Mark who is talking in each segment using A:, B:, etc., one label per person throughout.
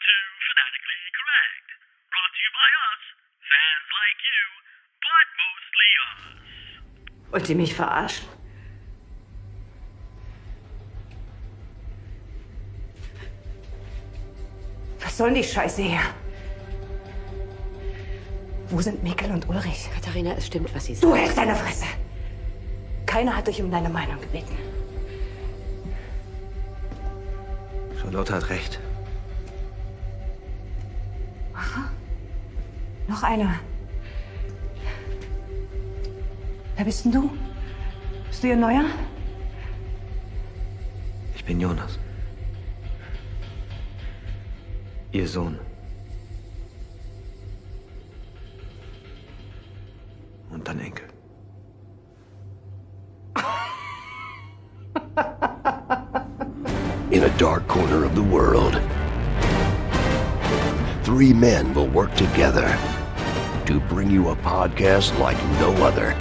A: to Fanatically Correct. Brought to you by us, fans like you, but mostly us.
B: Wollt ihr mich verarschen? Was soll die Scheiße hier? Wo sind Mikkel und Ulrich?
C: Katharina, es stimmt, was sie sagt.
B: Du hältst deine Fresse. Keiner hat dich um deine Meinung gebeten.
D: Charlotte hat recht.
B: Aha. Noch einer. Wer bist denn du? Bist du ihr Neuer?
D: Ich bin Jonas. Ihr Sohn. Und dann Enkel.
E: In a dark corner of the world, three men will work together to bring you a podcast like no other.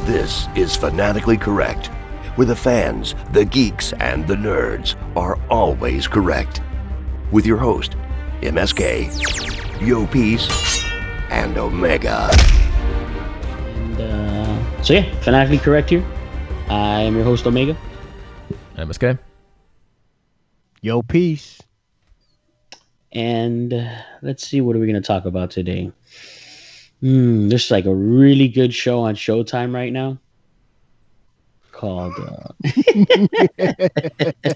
E: This is Fanatically Correct, where the fans, the geeks, and the nerds are always correct. With your host, MSK, Yo Peace, and Omega.
F: So yeah, Fanatically Correct here. I am your host, Omega.
G: MSK.
H: Yo, peace.
F: And let's see, what are we going to talk about today? There's like a really good show on ShowTime right now called.
G: All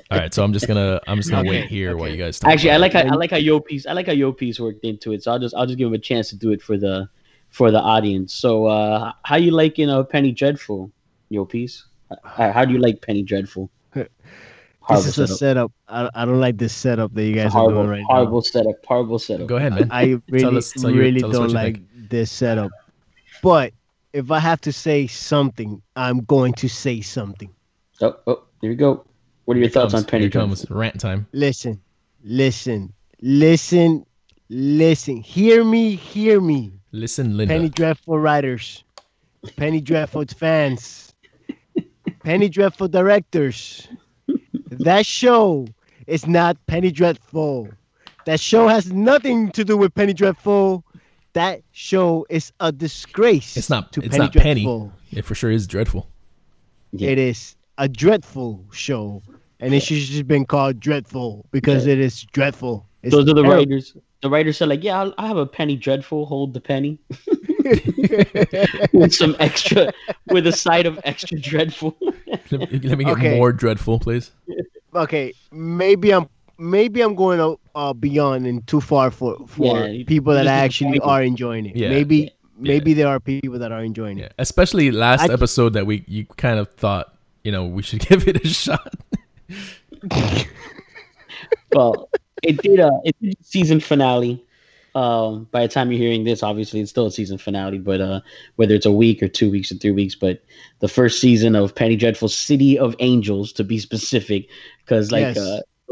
G: right, so I'm just gonna wait here while you guys talk.
F: Actually, I like how Yo Peace worked into it. So I'll just give him a chance to do it for the audience. So how you liking Penny Dreadful, Yo Peace? How do you like Penny Dreadful?
H: This is a setup. I don't like this setup that you guys are doing right now.
F: Horrible setup.
G: Go ahead, man.
H: I really don't like this setup. But if I have to say something, I'm going to say something.
F: Oh, here we go. What are your thoughts on Penny Dreadful?
G: Here comes rant time.
H: Listen. Hear me.
G: Listen, Linda.
H: Penny Dreadful writers, Penny Dreadful fans, Penny Dreadful directors. That show is not Penny Dreadful. That show has nothing to do with Penny Dreadful. That show is a disgrace.
G: It's not
H: Penny
G: Dreadful.
H: Penny.
G: It for sure is dreadful.
H: Yeah. It is a dreadful show, and it should just been called Dreadful because it is dreadful. It's
F: Those are the
H: terrible.
F: writers. The writers said, like, yeah, I have a Penny Dreadful. Hold the penny. with a side of extra dreadful.
G: Let me get more dreadful, please.
H: Okay, maybe I'm going beyond and too far for people that actually are enjoying it.
G: Yeah.
H: Maybe there are people that are enjoying it.
G: Especially last episode that you kind of thought, we should give it a shot.
F: Well, it did a season finale. By the time you're hearing this, obviously it's still a season finale, but whether it's a week or 2 weeks or 3 weeks, but the first season of Penny Dreadful's City of Angels, to be specific, because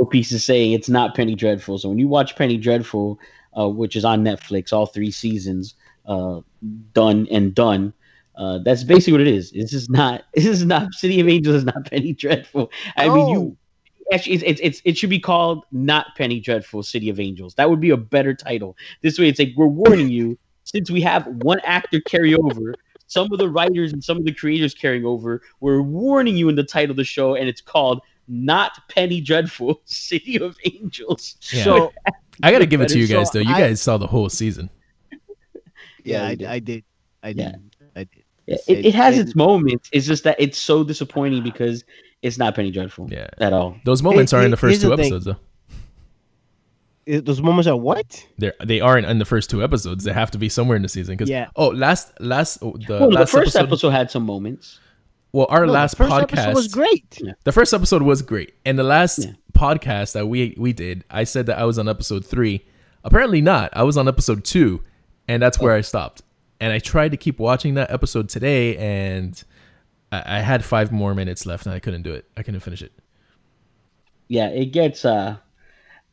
F: Piece is saying it's not Penny Dreadful. So when you watch Penny Dreadful, which is on Netflix, all 3 seasons, done. That's basically what it is. This is not City of Angels is not Penny Dreadful. I mean, actually, it should be called not Penny Dreadful, City of Angels. That would be a better title. This way, it's like we're warning you, since we have one actor carry over, some of the writers and some of the creators carrying over, we're warning you in the title of the show, and it's called Not Penny Dreadful, City of Angels.
G: Yeah.
H: So
G: I got to give it to you guys, though. You guys saw the whole season.
H: Yeah, I did.
F: Yeah, it has its moments. It's just that it's so disappointing because it's not Penny Dreadful at all.
G: Those moments are in the first 2 episodes, though.
H: Those moments are what?
G: They aren't in the first 2 episodes. They have to be somewhere in the season. Because
F: the first episode had some moments.
G: Well, last podcast
H: was great.
G: Yeah. The first episode was great, and the last podcast that we did, I said that I was on episode 3. Apparently not. I was on episode 2, and that's where I stopped. And I tried to keep watching that episode today, and I had 5 more minutes left, and I couldn't do it. I couldn't finish it.
F: Yeah, it gets.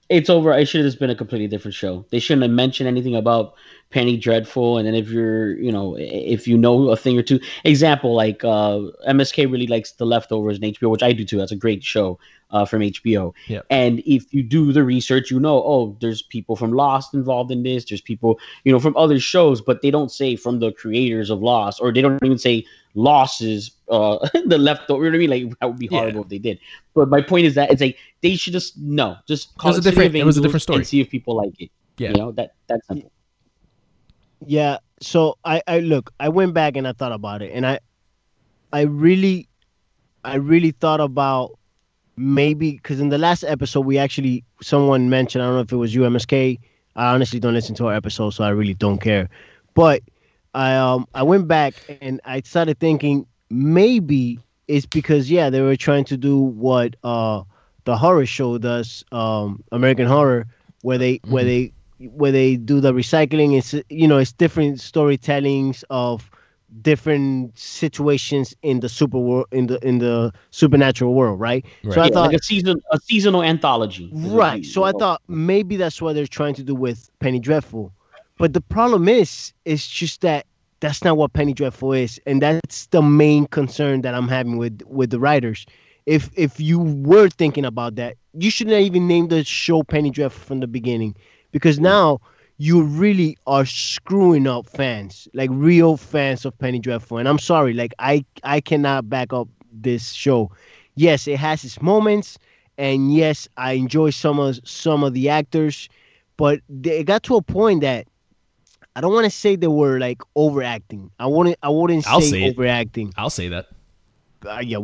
F: It's over. It should have just been a completely different show. They shouldn't have mentioned anything about Penny Dreadful. And then if you're, if you know a thing or two, example, like MSK really likes The Leftovers in HBO, which I do too. That's a great show from HBO.
G: Yep.
F: And if you do the research, there's people from Lost involved in this. There's people, from other shows, but they don't say from the creators of Lost, or they don't even say Lost is the Leftover. You know what I mean? Like, that would be horrible if they did. But my point is that it's like they should just call it City of
G: It was a
F: Angels
G: different story.
F: and see if people like it.
G: Yeah.
F: That's simple.
H: Yeah. So I look, I went back and I thought about it, and I really thought about maybe, because in the last episode someone mentioned, I don't know if it was you, MSK. I honestly don't listen to our episode, so I really don't care. But I went back and I started thinking maybe it's because they were trying to do what the horror show does, American Horror, where they do the recycling. It's different storytellings of different situations in the the supernatural world, right? So I thought
F: like a seasonal anthology,
H: right? So I thought maybe that's what they're trying to do with Penny Dreadful, but the problem is just that that's not what Penny Dreadful is, and that's the main concern that I'm having with the writers. If you were thinking about that, you shouldn't have even named the show Penny Dreadful from the beginning, because now you really are screwing up fans, like real fans of Penny Dreadful. And I'm sorry, like I cannot back up this show. Yes, it has its moments, and yes, I enjoy some of the actors, but it got to a point that I don't want to say they were like overacting. I wouldn't say overacting.
G: I'll say that.
H: Yeah,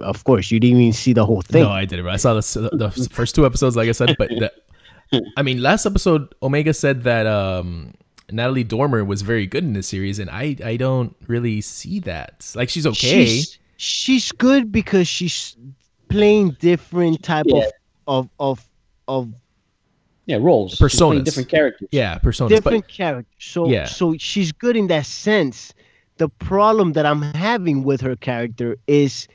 H: of course. You didn't even see the whole thing.
G: No, I didn't. I saw the first two episodes, like I said, but last episode, Omega said that Natalie Dormer was very good in this series, and I don't really see that. Like, she's okay.
H: She's good because she's playing different type of
F: roles,
G: personas,
F: different characters.
G: Yeah, personas,
H: different characters. So she's good in that sense. The problem that I'm having with her character is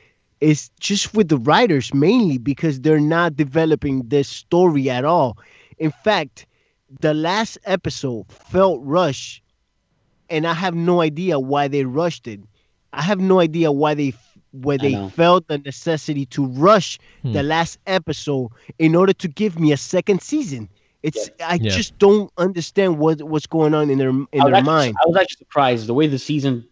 H: just with the writers, mainly because they're not developing this story at all. In fact, the last episode felt rushed, and I have no idea why they rushed it. I have no idea why they felt the necessity to rush the last episode in order to give me a second season. I just don't understand what's going on in their mind.
F: I was actually surprised the way the season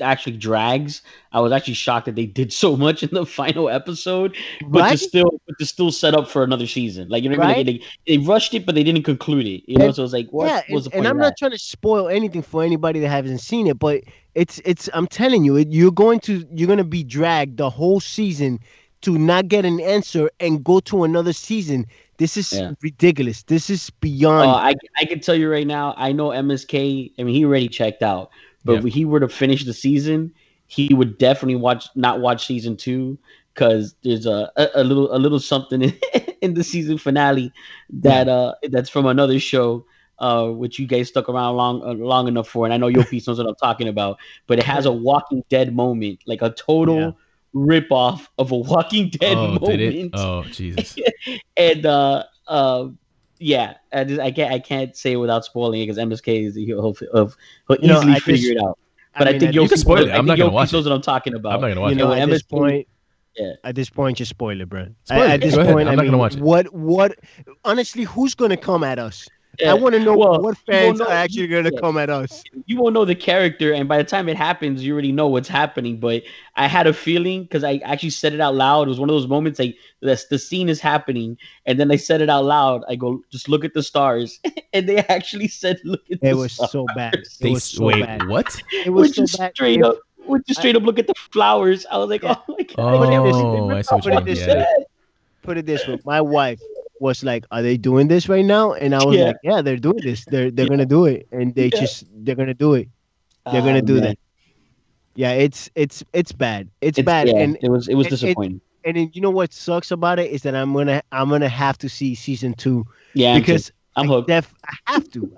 F: actually drags. I was actually shocked that they did so much in the final episode, but to still set up for another season. Like, you know what I mean? Like, they rushed it, but they didn't conclude it. You know, so it's like, what was the point?
H: And I'm not trying to spoil anything for anybody that hasn't seen it, but it's I'm telling you, you're gonna be dragged the whole season to not get an answer and go to another season. This is ridiculous. This is beyond.
F: I can tell you right now, I know MSK. I mean, he already checked out. But if he were to finish the season, he would definitely not watch season 2, because there's a little something in the season finale that that's from another show, which you guys stuck around long enough for, and I know Yopi knows what I'm talking about. But it has a Walking Dead moment, like a total rip-off of a Walking Dead moment.
G: Did it? Oh, Jesus.
F: And I can't say it without spoiling it, because MSK he'll easily figure it out. But I think
G: you can spoil it. I'm not gonna watch it.
F: Knows what I'm talking about.
G: I'm not gonna watch
F: it.
H: At this point, just spoil it, bro.
G: At this point, I'm not gonna watch it.
H: What? Honestly, who's gonna come at us? I want to know what fans are actually going to come at us.
F: You won't know the character, and by the time it happens, you already know what's happening. But I had a feeling, because I actually said it out loud. It was one of those moments, like, the scene is happening, and then I said it out loud. I go, just look at the stars. And they actually said, look at the stars.
H: It was so bad. It was so bad.
G: What?
H: It was so bad.
F: Straight up look at the flowers. I was like, oh my God.
G: Oh, I see what you mean.
H: Put it this way. My wife was like, are they doing this right now? And I was like, yeah, they're doing this. They're gonna do it, and they're gonna do it. They're gonna do that. Yeah, it's bad. It's bad.
F: Yeah,
H: and
F: it was disappointing.
H: And you know what sucks about it is that I'm gonna have to see season 2.
F: Yeah,
H: because
F: I'm hooked.
H: I have to.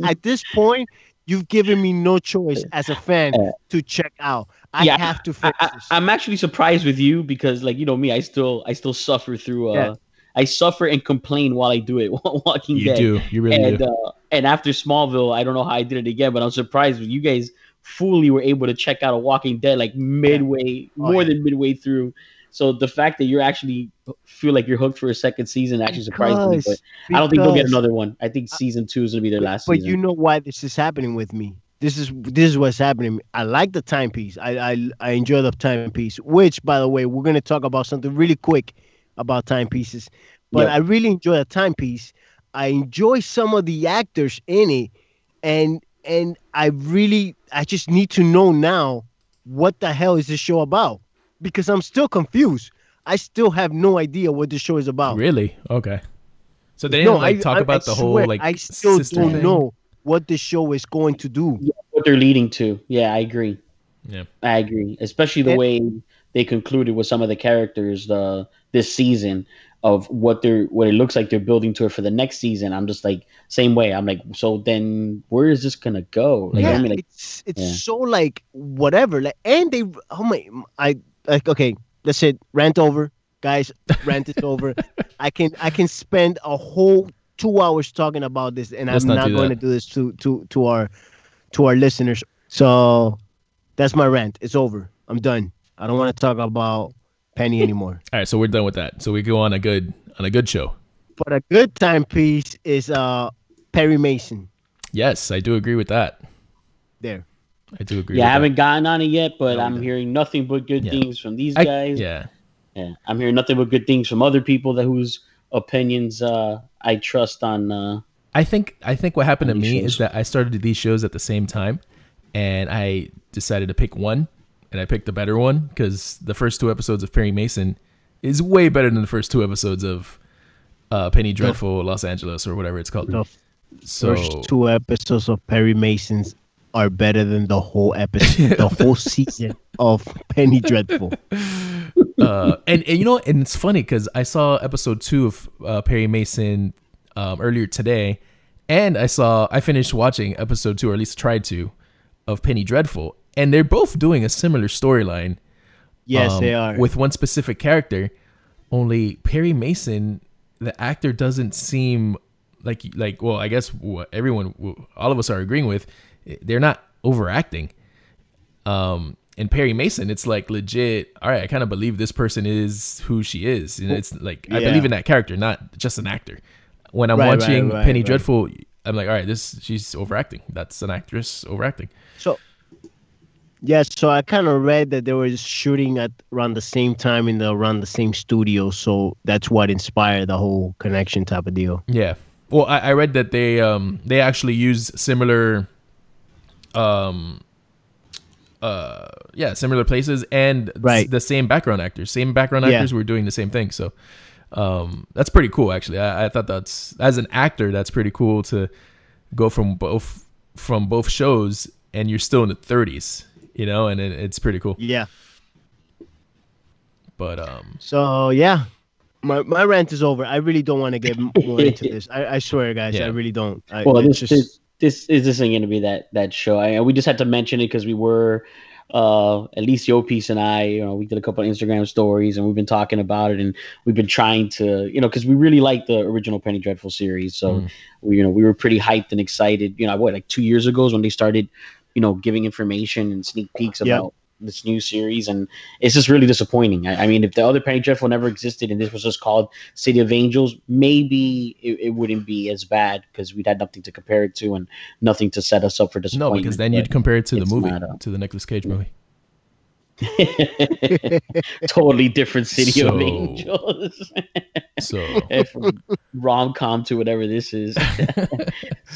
H: At this point, you've given me no choice as a fan to check out. I have to finish this.
F: I'm actually surprised with you, because, like, you know me, I still suffer through I suffer and complain while I do it. Walking
G: You
F: Dead.
G: do. You really do.
F: And after Smallville, I don't know how I did it again, but I'm surprised you guys fully were able to check out a Walking Dead like midway, more than midway through. So the fact that you actually feel like you're hooked for a second season actually surprised me. But I don't think they'll get another one. I think season 2 is gonna be their last season.
H: But you know why this is happening with me? This is what's happening. I like the timepiece. I enjoy the timepiece. Which, by the way, we're gonna talk about something really quick about timepieces. But I really enjoy the timepiece. I enjoy some of the actors in it, and I just need to know now what the hell is this show about, because I'm still confused. I still have no idea what the show is about.
G: Really? Okay. So they didn't talk about the whole like
H: I still don't
G: thing?
H: know what the show is going to do.
F: Yeah, what they're leading to. Yeah, I agree.
G: Yeah,
F: I agree. Especially the way they concluded with some of the characters this season of what it looks like they're building to it for the next season. I'm just like same way. I'm like, so then where is this gonna go? Like,
H: yeah,
F: I mean, like,
H: it's so like whatever. Like, and they okay. That's it. Rant over, guys. Rant is over. I can spend a whole 2 hours talking about this, and I'm not going to do this to our listeners. So that's my rant. It's over. I'm done. I don't want to talk about Penny anymore.
G: All right, so we're done with that. So we go on a good show.
H: But a good timepiece is Perry Mason.
G: Yes, I do agree with that.
H: There.
G: I do agree.
F: Yeah, I haven't gotten on it yet, but I'm hearing nothing but good things from these guys.
G: Yeah,
F: I'm hearing nothing but good things from other people whose opinions I trust on.
G: I think what happened to me is that I started these shows at the same time, and I decided to pick one, and I picked the better one because the first 2 episodes of Perry Mason is way better than the first 2 episodes of Penny Dreadful Los Angeles or whatever it's called.
H: First 2 episodes of Perry Mason's are better than the whole episode, the whole season of Penny Dreadful.
G: And you know, and it's funny because I saw episode 2 of Perry Mason earlier today, and I finished watching episode 2, or at least tried to, of Penny Dreadful, and they're both doing a similar storyline.
H: Yes, they are,
G: with one specific character. Only Perry Mason, the actor doesn't seem like well, I guess what all of us are agreeing with. They're not overacting. In Perry Mason, it's like legit. All right, I kind of believe this person is who she is, and it's like I believe in that character, not just an actor. When I'm watching Penny Dreadful, I'm like, all right, she's overacting. That's an actress overacting.
H: So I kind of read that they were shooting at around the same time around the same studio, so that's what inspired the whole connection type of deal.
G: Yeah. Well, I read that they actually use similar. Similar places and the same background actors. Actors were doing the same thing. So that's pretty cool, actually. I thought that's, as an actor, that's pretty cool to go from both shows, and you're still in the 30s, you know, and it's pretty cool.
H: Yeah. But
G: so
H: yeah, my rant is over. I really don't want to get more into this. I swear, guys, I really don't.
F: This isn't going to be that show. We just had to mention it because we were, at least Yopis and I, we did a couple of Instagram stories, and we've been talking about it, and we've been trying to, because we really liked the original Penny Dreadful series. So, we were pretty hyped and excited, like 2 years ago is when they started, giving information and sneak peeks about this new series, and it's just really disappointing. I mean, if the other Penny Dreadful never existed and this was just called City of Angels, maybe it wouldn't be as bad because we'd had nothing to compare it to and nothing to set us up for disappointment.
G: No, because then you'd compare it to the movie, to the Nicolas Cage movie.
F: Totally different City of Angels. From rom-com to whatever this is.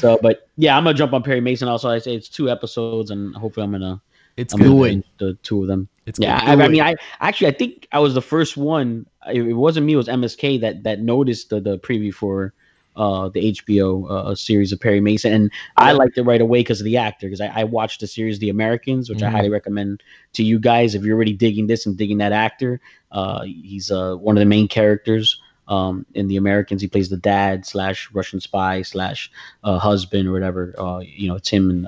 F: But yeah, I'm gonna jump on Perry Mason. Also, I say it's 2 episodes, and hopefully I'm gonna.
G: It's good.
F: The 2 of them.
G: It's
F: good. I think I was the first one. It wasn't me. It was MSK that noticed the preview for the HBO series of Perry Mason, and I liked it right away because of the actor. Because I watched the series The Americans, which I highly recommend to you guys if you're already digging this and digging that actor. He's one of the main characters in The Americans. He plays the dad / Russian spy / husband or whatever. It's him and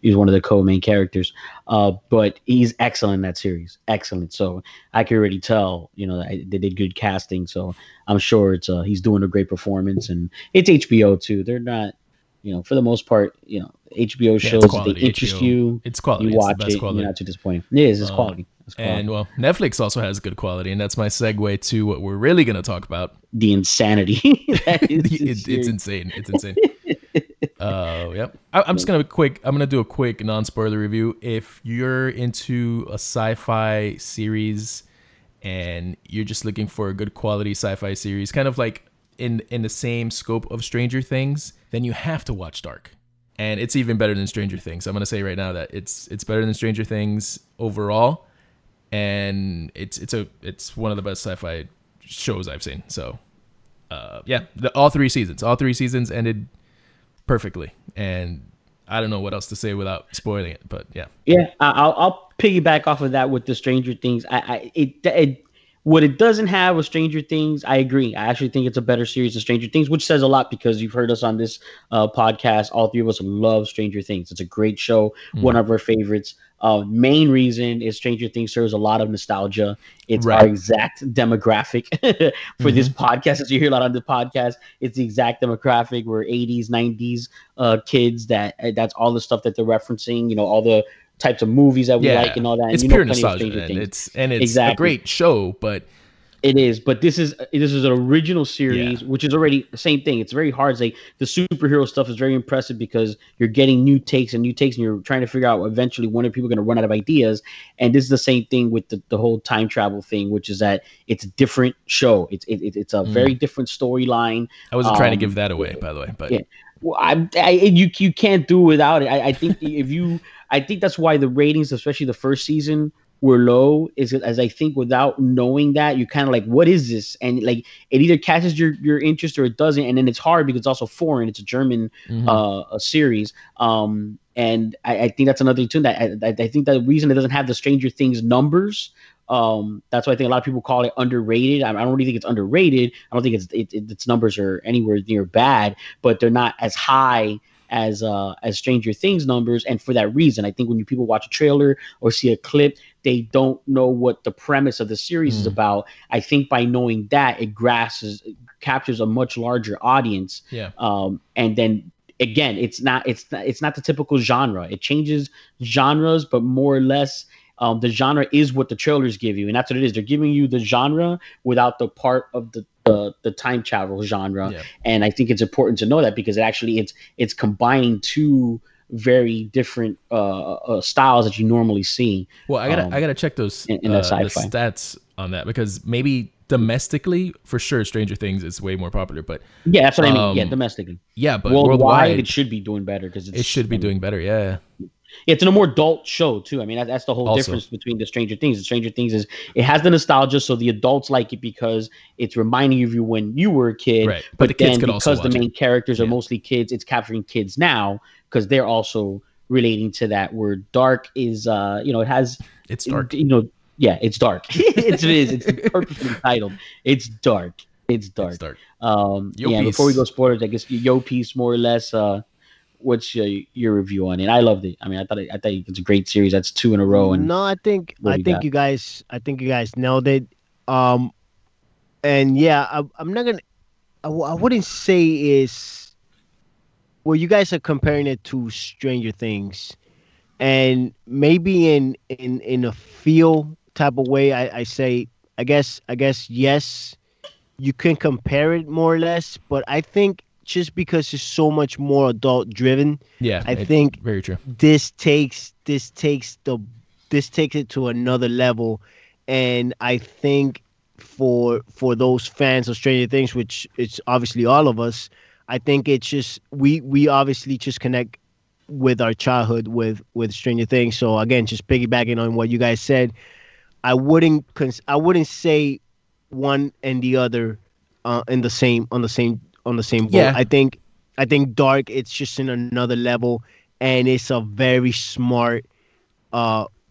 F: He's one of the co-main characters. But he's excellent in that series. Excellent. So I can already tell, they did good casting. So I'm sure he's doing a great performance, and it's HBO too. They're not, for the most part, HBO shows,
G: quality.
F: they interest
G: HBO,
F: you.
G: it's quality.
F: You
G: It's
F: watch
G: the best
F: it,
G: quality.
F: you're not too disappointed. It is. It's quality. It's quality.
G: And well, Netflix also has good quality, and that's my segue to what we're really going to talk about.
F: The insanity. That is
G: It's insane. It's insane. Yep. I'm just gonna do a quick non-spoiler review. If you're into a sci-fi series and you're just looking for a good quality sci-fi series, kind of like in the same scope of Stranger Things, then you have to watch Dark. And it's even better than Stranger Things. I'm gonna say right now that it's better than Stranger Things overall, and it's one of the best sci-fi shows I've seen. So all three seasons ended perfectly, and I don't know what else to say without spoiling it, but
F: I'll piggyback off of that with the Stranger Things. What it doesn't have with Stranger Things, I agree. I actually think it's a better series than Stranger Things, which says a lot because you've heard us on this podcast. All three of us love Stranger Things. It's a great show, one of our favorites. Main reason is Stranger Things serves a lot of nostalgia. It's our exact demographic for this podcast. As you hear a lot on the podcast, it's the exact demographic. We're 80s, 90s kids. That's all the stuff that they're referencing. All the types of movies that we like and all that.
G: It's
F: and
G: pure nostalgia, and it's exactly a great show, but
F: it is. But this is an original series, which is already the same thing. It's very hard. Like the superhero stuff is very impressive because you're getting new takes, and you're trying to figure out eventually when are people going to run out of ideas. And this is the same thing with the whole time travel thing, which is that it's a different show. It's a very different storyline.
G: I wasn't trying to give that away, by the way, but
F: well, you can't do without it. I think I think that's why the ratings, especially the first season, were low. Is as I think without knowing that, you kind of like, what is this? And like it either catches your interest or it doesn't, and then it's hard because it's also foreign. It's a German a series. And I think that's another thing too. That I think that the reason it doesn't have the Stranger Things numbers. That's why I think a lot of people call it underrated. I don't really think it's underrated. I don't think its numbers are anywhere near bad, but they're not as high as Stranger Things numbers. And for that reason, I think when people watch a trailer or see a clip, they don't know what the premise of the series is about. I think by knowing that, it captures a much larger audience. Yeah. And then again, it's not the typical genre. It changes genres, but more or less. The genre is what the trailers give you, and that's what it is. They're giving you the genre without the part of the time travel genre. Yeah. And I think it's important to know that because it's combining two very different styles that you normally see.
G: Well, I gotta check those
F: in the
G: stats on that because maybe domestically, for sure, Stranger Things is way more popular. But
F: yeah, that's what I mean. Yeah, domestically.
G: Yeah, but
F: worldwide it should be doing better because
G: it should be doing better. Yeah.
F: It's a more adult show too. I mean, that's the whole difference between the Stranger Things. The Stranger Things is it has the nostalgia, so the adults like it because it's reminding you when you were a kid.
G: Right. But the kids
F: then
G: could also
F: because the main characters are mostly kids, it's capturing kids now because they're also relating to that. Where Dark is, it has
G: it's dark.
F: Yeah, it's dark. It is. It's purposely titled. It's dark. It's dark.
G: It's dark.
F: Before we go spoilers, I guess Yo Piece more or less. What's your review on it? I loved it. I mean, I thought it's a great series. That's 2 in a row. And
H: no, I think you guys nailed it. And yeah, I'm not gonna. I wouldn't say is. Well, you guys are comparing it to Stranger Things, and maybe in a feel type of way, I say I guess yes, you can compare it more or less, but I think. Just because it's so much more adult driven, I think
G: very true.
H: This takes it to another level, and I think for those fans of Stranger Things, which it's obviously all of us, I think it's just we obviously just connect with our childhood with Stranger Things. So again, just piggybacking on what you guys said, I wouldn't say one and the other on the same boat. Yeah. I think Dark, it's just in another level, and it's a very smart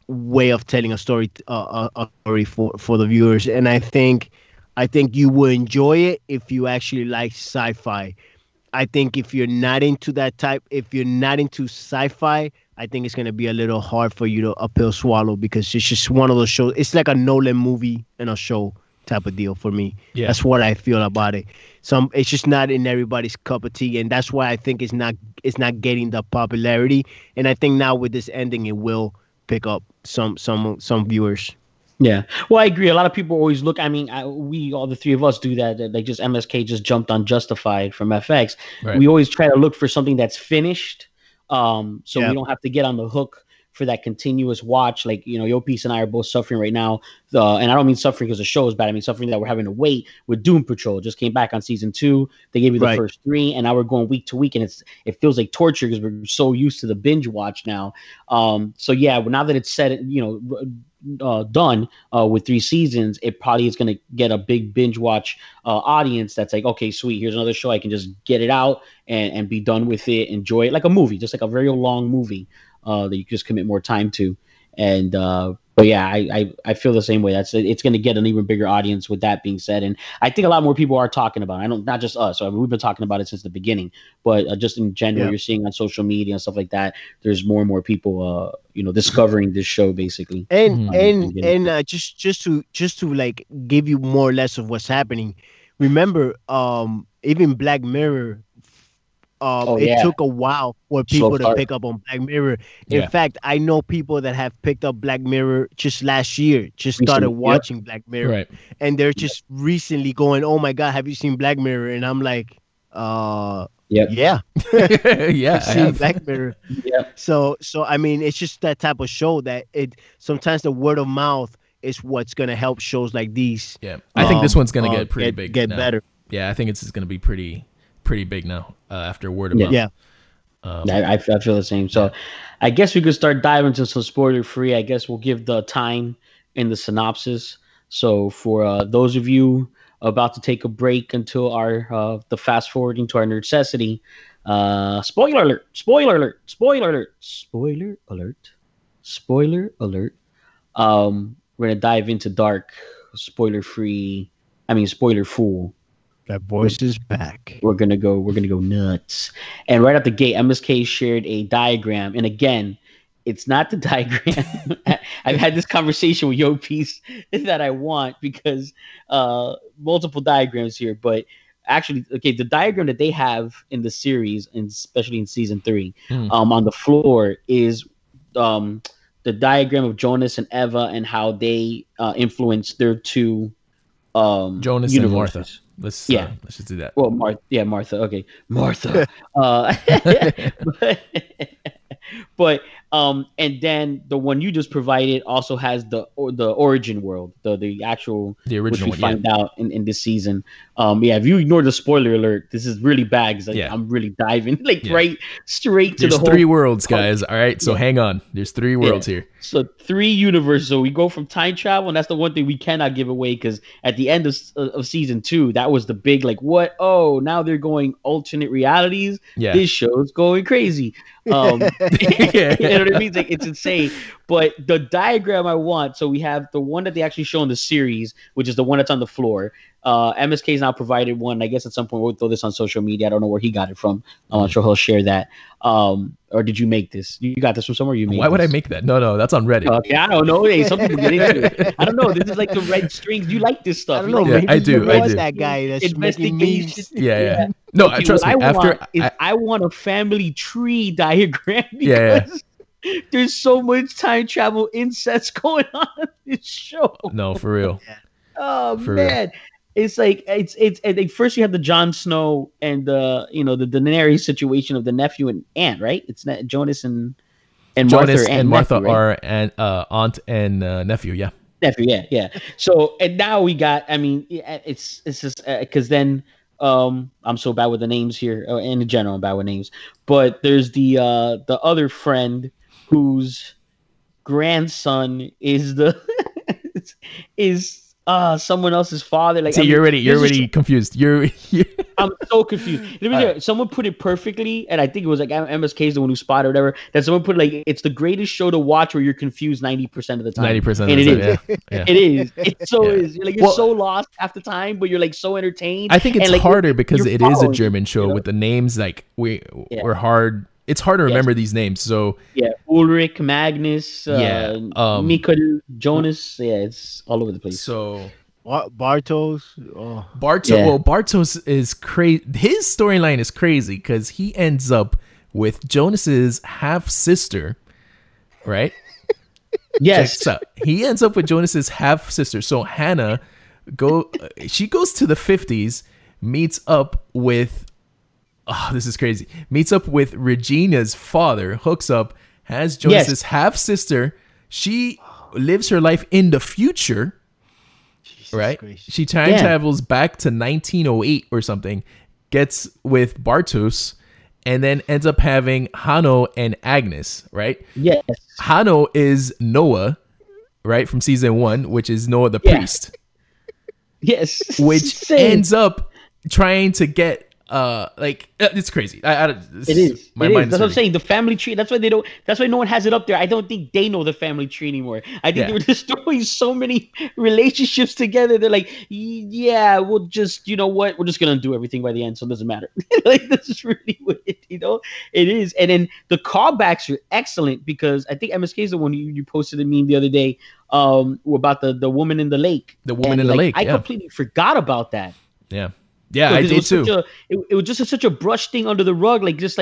H: way of telling a story for the viewers. And I think you will enjoy it if you actually like sci-fi. I think if you're not into that type, if you're not into sci-fi, I think it's gonna be a little hard for you to uphill swallow because it's just one of those shows. It's like a Nolan movie and a show type of deal for me.
G: Yeah.
H: That's what I feel about it. It's just not in everybody's cup of tea, and that's why I think it's not getting the popularity. And I think now with this ending, it will pick up some viewers.
F: Yeah, well, I agree. A lot of people always look. I mean, we all the three of us do that. Like just MSK just jumped on Justified from FX.
G: Right.
F: We always try to look for something that's finished, so
H: Yeah.
F: we don't have to get on the hook for that continuous watch. Like Yo Peace and I are both suffering right now. And I don't mean suffering because the show is bad. I mean suffering that we're having to wait with Doom Patrol. Just came back on season 2. They gave you the
H: Right.
F: first 3, and now we're going week to week, and it feels like torture because we're so used to the binge watch now. So yeah, now that it's set, done with 3 seasons, it probably is going to get a big binge watch audience that's like, okay, sweet, here's another show I can just get it out and be done with it, enjoy it like a movie, just like a very long movie that you just commit more time to. And but yeah, I feel the same way. It's going to get an even bigger audience with that being said. And I think a lot more people are talking about it. I don't, not just us. I mean, we've been talking about it since the beginning, but just in general,
H: Yeah.
F: you're seeing on social media and stuff like that, there's more and more people, discovering this show basically.
H: And
F: Mhm.
H: and just to like give you more or less of what's happening. Remember, even Black Mirror. It
F: yeah.
H: took a while for
F: Slow
H: people to
F: start.
H: pick up on Black Mirror. In
G: Yeah.
H: fact, I know people that have picked up Black Mirror just last year, just started
F: Recently, yep.
H: watching Black Mirror,
G: Right.
H: and they're just recently going, "Oh my God, have you seen Black Mirror?" And I'm like,
F: Yep.
H: yeah,
G: Yeah.
H: I've
G: I
H: seen
G: have.
H: Black Mirror."
F: Yep.
H: So I mean, it's just that type of show that sometimes the word of mouth is what's gonna help shows like these.
G: Yeah. I think this one's gonna get pretty big.
H: get
G: now.
H: better.
G: Yeah, I think it's gonna be pretty big now after word of
F: Yeah.
G: mouth.
H: Yeah.
F: I feel the same. So I guess we could start diving into some spoiler free. I guess we'll give the time in the synopsis. So for those of you about to take a break until our the fast forwarding to our necessity, spoiler alert, spoiler alert, spoiler alert, spoiler alert, spoiler alert. We're gonna dive into dark, spoiler free. I mean spoiler full.
H: That voice is back.
F: We're gonna go nuts. And right out the gate, MSK shared a diagram. And again, it's not the diagram. I've had this conversation with Yo Peace that I want because multiple diagrams here. But actually, okay, the diagram that they have in the series, and especially in season 3, on the floor is the diagram of Jonas and Eva and how they influence their 2
G: Jonas and Martha.
F: universes.
G: Let's just do that.
F: Well, Martha. Okay, Martha. But and then the one you just provided also has the origin world, the actual
G: The original
F: which we
G: one,
F: find out in this season. If you ignore the spoiler alert, this is really bad because
G: Yeah.
F: I'm really diving
G: Yeah.
F: right straight to
G: There's
F: the whole
G: 3 worlds, guys. All right, so
F: Yeah.
G: hang on. There's 3 worlds here.
F: So 3 universes. So we go from time travel, and that's the one thing we cannot give away because at the end of season 2, that was the big like, what? Oh, now they're going alternate realities.
G: Yeah.
F: This show's going crazy. You know what I mean? It's like, it's insane. But the diagram I want, so we have the one that they actually show in the series, which is the one that's on the floor. MSK's now provided one. I guess at some point we'll throw this on social media. I don't know where he got it from. I'm not sure he'll share that. Or did you make this? You got this from somewhere? You made
G: Why would I
F: this?
G: make that? No, that's on Reddit.
F: Okay, I don't know. Hey, some people get into it. I don't know. This is like the red strings. You like this stuff.
H: I don't
F: You
H: know.
F: like
G: Yeah,
H: Maybe
G: I do,
H: you
G: I
H: want
G: do.
H: that guy that's making
F: investigation.
H: memes.
G: Yeah. No,
F: Okay,
G: trust me.
F: what
G: After
F: I want a family tree diagram
G: Yeah.
F: because there's so much time travel incest going on in this show.
G: no, for real.
F: Oh
G: For real.
F: man, it's like and like first you have the Jon Snow and the the Daenerys situation of the nephew and aunt, right? It's not Jonas and
G: Jonas
F: Martha
G: and Martha
F: nephew, right?
G: are aunt and nephew. Yeah.
F: Nephew, yeah. So and now we got. I mean, it's just because then I'm so bad with the names here. In general, I'm bad with names. But there's the other friend whose grandson is the is someone else's father. Like,
G: See, you're already confused.
F: I'm so confused. Someone put it perfectly, and I think it was like MSK is the one who spotted or whatever. That someone put like it's the greatest show to watch where you're confused 90% of the time.
G: 90%,
F: and it is.
G: Yeah.
F: It is. It so is. You're like you're so lost half the time, but you're like so entertained.
G: I think it's
F: like,
G: harder because it is a German show,
F: you know?
G: with the names like we're hard. It's hard to remember these names. So
F: Ulrich, Magnus, Mikael, Jonas. Yeah, it's all over the place.
G: So.
H: Bartos.
G: Well, Bartos is crazy. His storyline is crazy because he ends up with Jonas's half sister, right?
F: Yes.
G: So he ends up with Jonas's half sister. So Hannah she goes to the 50s, meets up with. Oh, this is crazy. Meets up with Regina's father, hooks up, has Jonas's half sister. She lives her life in the future. Right, she time travels back to 1908 or something, gets with Bartos, and then ends up having Hanno and Agnes. Right?
F: Yes.
G: Hanno is Noah, right, from season 1, which is Noah the priest.
F: Yes.
G: Which ends up trying to get. It's crazy.
F: It is. That's what I'm saying. The family tree. That's why they don't. That's why no one has it up there. I don't think they know the family tree anymore. I think they were just throwing so many relationships together. They're like, yeah, we'll just, you know what? We're just gonna do everything by the end, so it doesn't matter. Like, this is really what it is. And then the callbacks are excellent because I think MSK is the one you posted a meme the other day about the woman in the lake.
G: The woman in the lake.
F: I completely forgot about that.
G: Yeah. Yeah, I did too.
F: It was just such a brush thing under the rug, just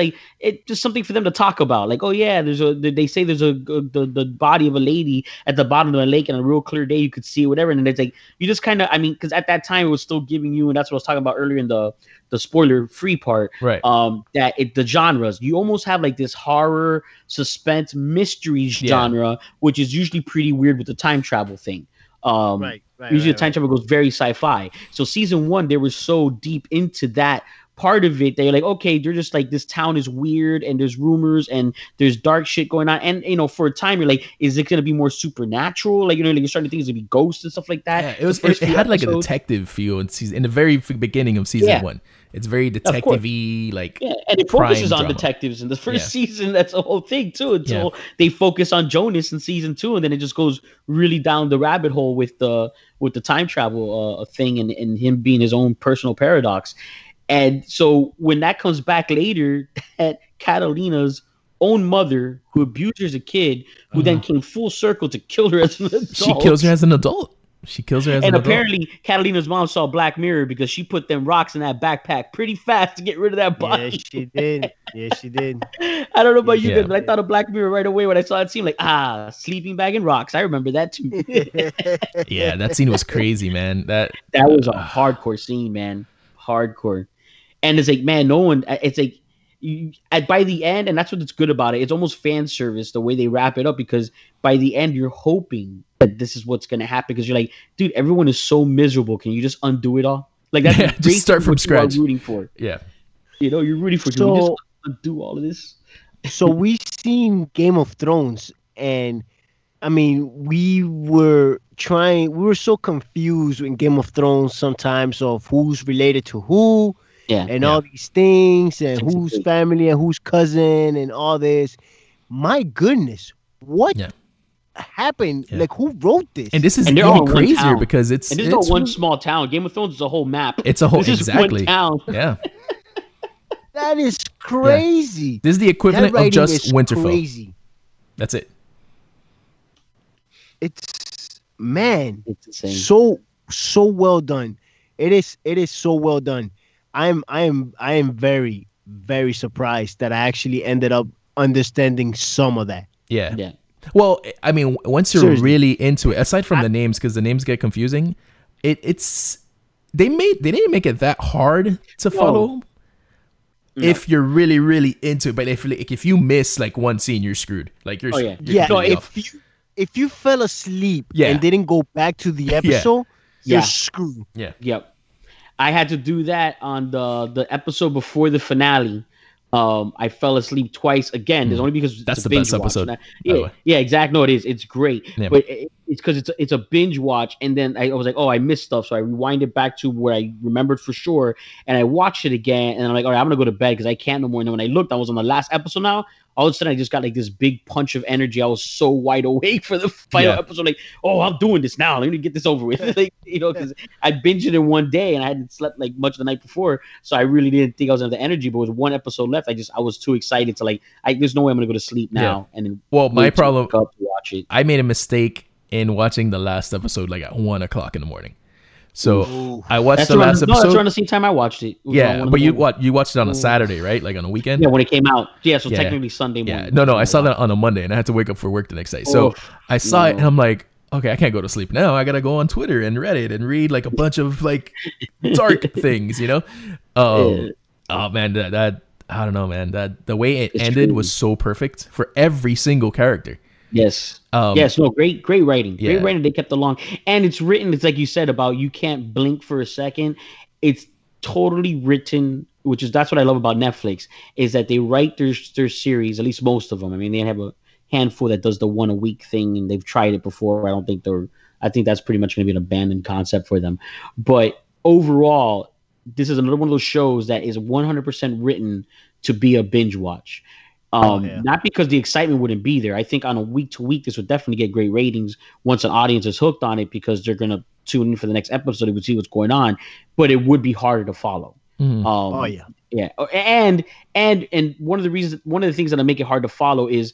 F: something for them to talk about. Like, oh yeah, they say there's the body of a lady at the bottom of the lake, and a real clear day you could see whatever. And it's like you just kind of, because at that time it was still giving you, and that's what I was talking about earlier in the spoiler free part.
G: Right.
F: The genres, you almost have like this horror, suspense, mystery genre, which is usually pretty weird with the time travel thing. Usually the time travel goes very sci-fi. So season 1, they were so deep into that part of it. They're like, okay, they're just like, this town is weird and there's rumors and there's dark shit going on. And, for a time, you're like, is it going to be more supernatural? Like, you're starting to think it's going to be ghosts and stuff like that.
G: Yeah, it had like a detective feel in the very beginning of season 1. It's very detective-y,
F: and it focuses on detectives in the first season. That's the whole thing too. Until they focus on Jonas in season 2, and then it just goes really down the rabbit hole with the time travel thing and him being his own personal paradox. And so when that comes back later, that Catalina's own mother, who abused her as a kid, who then came full circle to kill her as an adult.
G: She kills her as an adult.
F: And apparently Catalina's mom saw Black Mirror because she put them rocks in that backpack pretty fast to get rid of that body.
H: Yeah, she did.
F: I don't know about you guys, but I thought of Black Mirror right away when I saw that scene. Like, sleeping bag and rocks. I remember that too.
G: Yeah, that scene was crazy, man. That
F: was a hardcore scene, man. Hardcore. And it's like, man, no one. It's like, by the end, and that's what's good about it. It's almost fan service the way they wrap it up, because by the end you're hoping that this is what's going to happen, because you're like, dude, everyone is so miserable. Can you just undo it all? Like, that's
G: just start from scratch.
F: You are rooting for.
G: Yeah,
F: you're rooting for. Can we just undo all of this?
H: So we've seen Game of Thrones, and I mean, we were so confused in Game of Thrones sometimes of who's related to who. All these things, and who's family and who's cousin and all this. My goodness, what happened?
G: Yeah.
H: Like, who wrote this?
G: And this is even crazier because it's
F: not one small town. Game of Thrones is a whole map.
G: It's a whole
F: one town.
G: Yeah,
H: that is crazy.
G: Yeah. This is the equivalent of just Winterfell.
H: Crazy.
G: That's it.
H: It's insane. So well done. It is so well done. I am very, very surprised that I actually ended up understanding some of that.
G: Yeah. Well, I mean, once you're really into it, aside from the names, because the names get confusing, they didn't make it that hard to follow. No. If you're really, really into it, but if you miss like one scene, you're screwed. Like you're
H: if you fell asleep and didn't go back to the episode, you're screwed.
G: Yeah.
F: Yep. I had to do that on the episode before the finale. I fell asleep twice again. It's only because
G: that's the best episode.
F: Yeah, exactly. No, it is. It's great.
G: Yeah.
F: But it's because it's a binge watch, and then I was like, oh, I missed stuff, so I rewinded back to where I remembered for sure, and I watched it again, and I'm like, all right, I'm gonna go to bed because I can't no more. And then when I looked, I was on the last episode now. All of a sudden, I just got like this big punch of energy. I was so wide awake for the final episode. Like, oh, I'm doing this now. Let me get this over with. Like, because I binged it in one day and I hadn't slept like much the night before, so I really didn't think I was gonna have the energy. But with one episode left, I was too excited to like. There's no way I'm gonna go to sleep now. And then
G: my problem.
F: To watch it.
G: I made a mistake in watching the last episode like at 1:00 in the morning. So I watched the last episode.
F: No, that's around the same time I watched it.
G: Yeah, but you watched it on a Saturday, right? Like on a weekend?
F: Yeah, when it came out. Yeah, so technically Sunday morning.
G: Yeah, no, I saw that on a Monday, and I had to wake up for work the next day. So I saw it, and I'm like, okay, I can't go to sleep now. I gotta go on Twitter and Reddit and read like a bunch of like dark things, Oh man, that I don't know, man. That the way it ended was so perfect for every single character.
F: Yes. Yes. No. Great writing. Great writing. They kept along, and it's written. It's like you said about you can't blink for a second. It's totally written, that's what I love about Netflix is that they write their series. At least most of them. I mean, they have a handful that does the one a week thing, and they've tried it before. I think that's pretty much going to be an abandoned concept for them. But overall, this is another one of those shows that is 100% written to be a binge watch. Not because the excitement wouldn't be there. I think on a week to week, this would definitely get great ratings once an audience is hooked on it because they're going to tune in for the next episode and see what's going on, but it would be harder to follow. Yeah. And one of the things that make it hard to follow is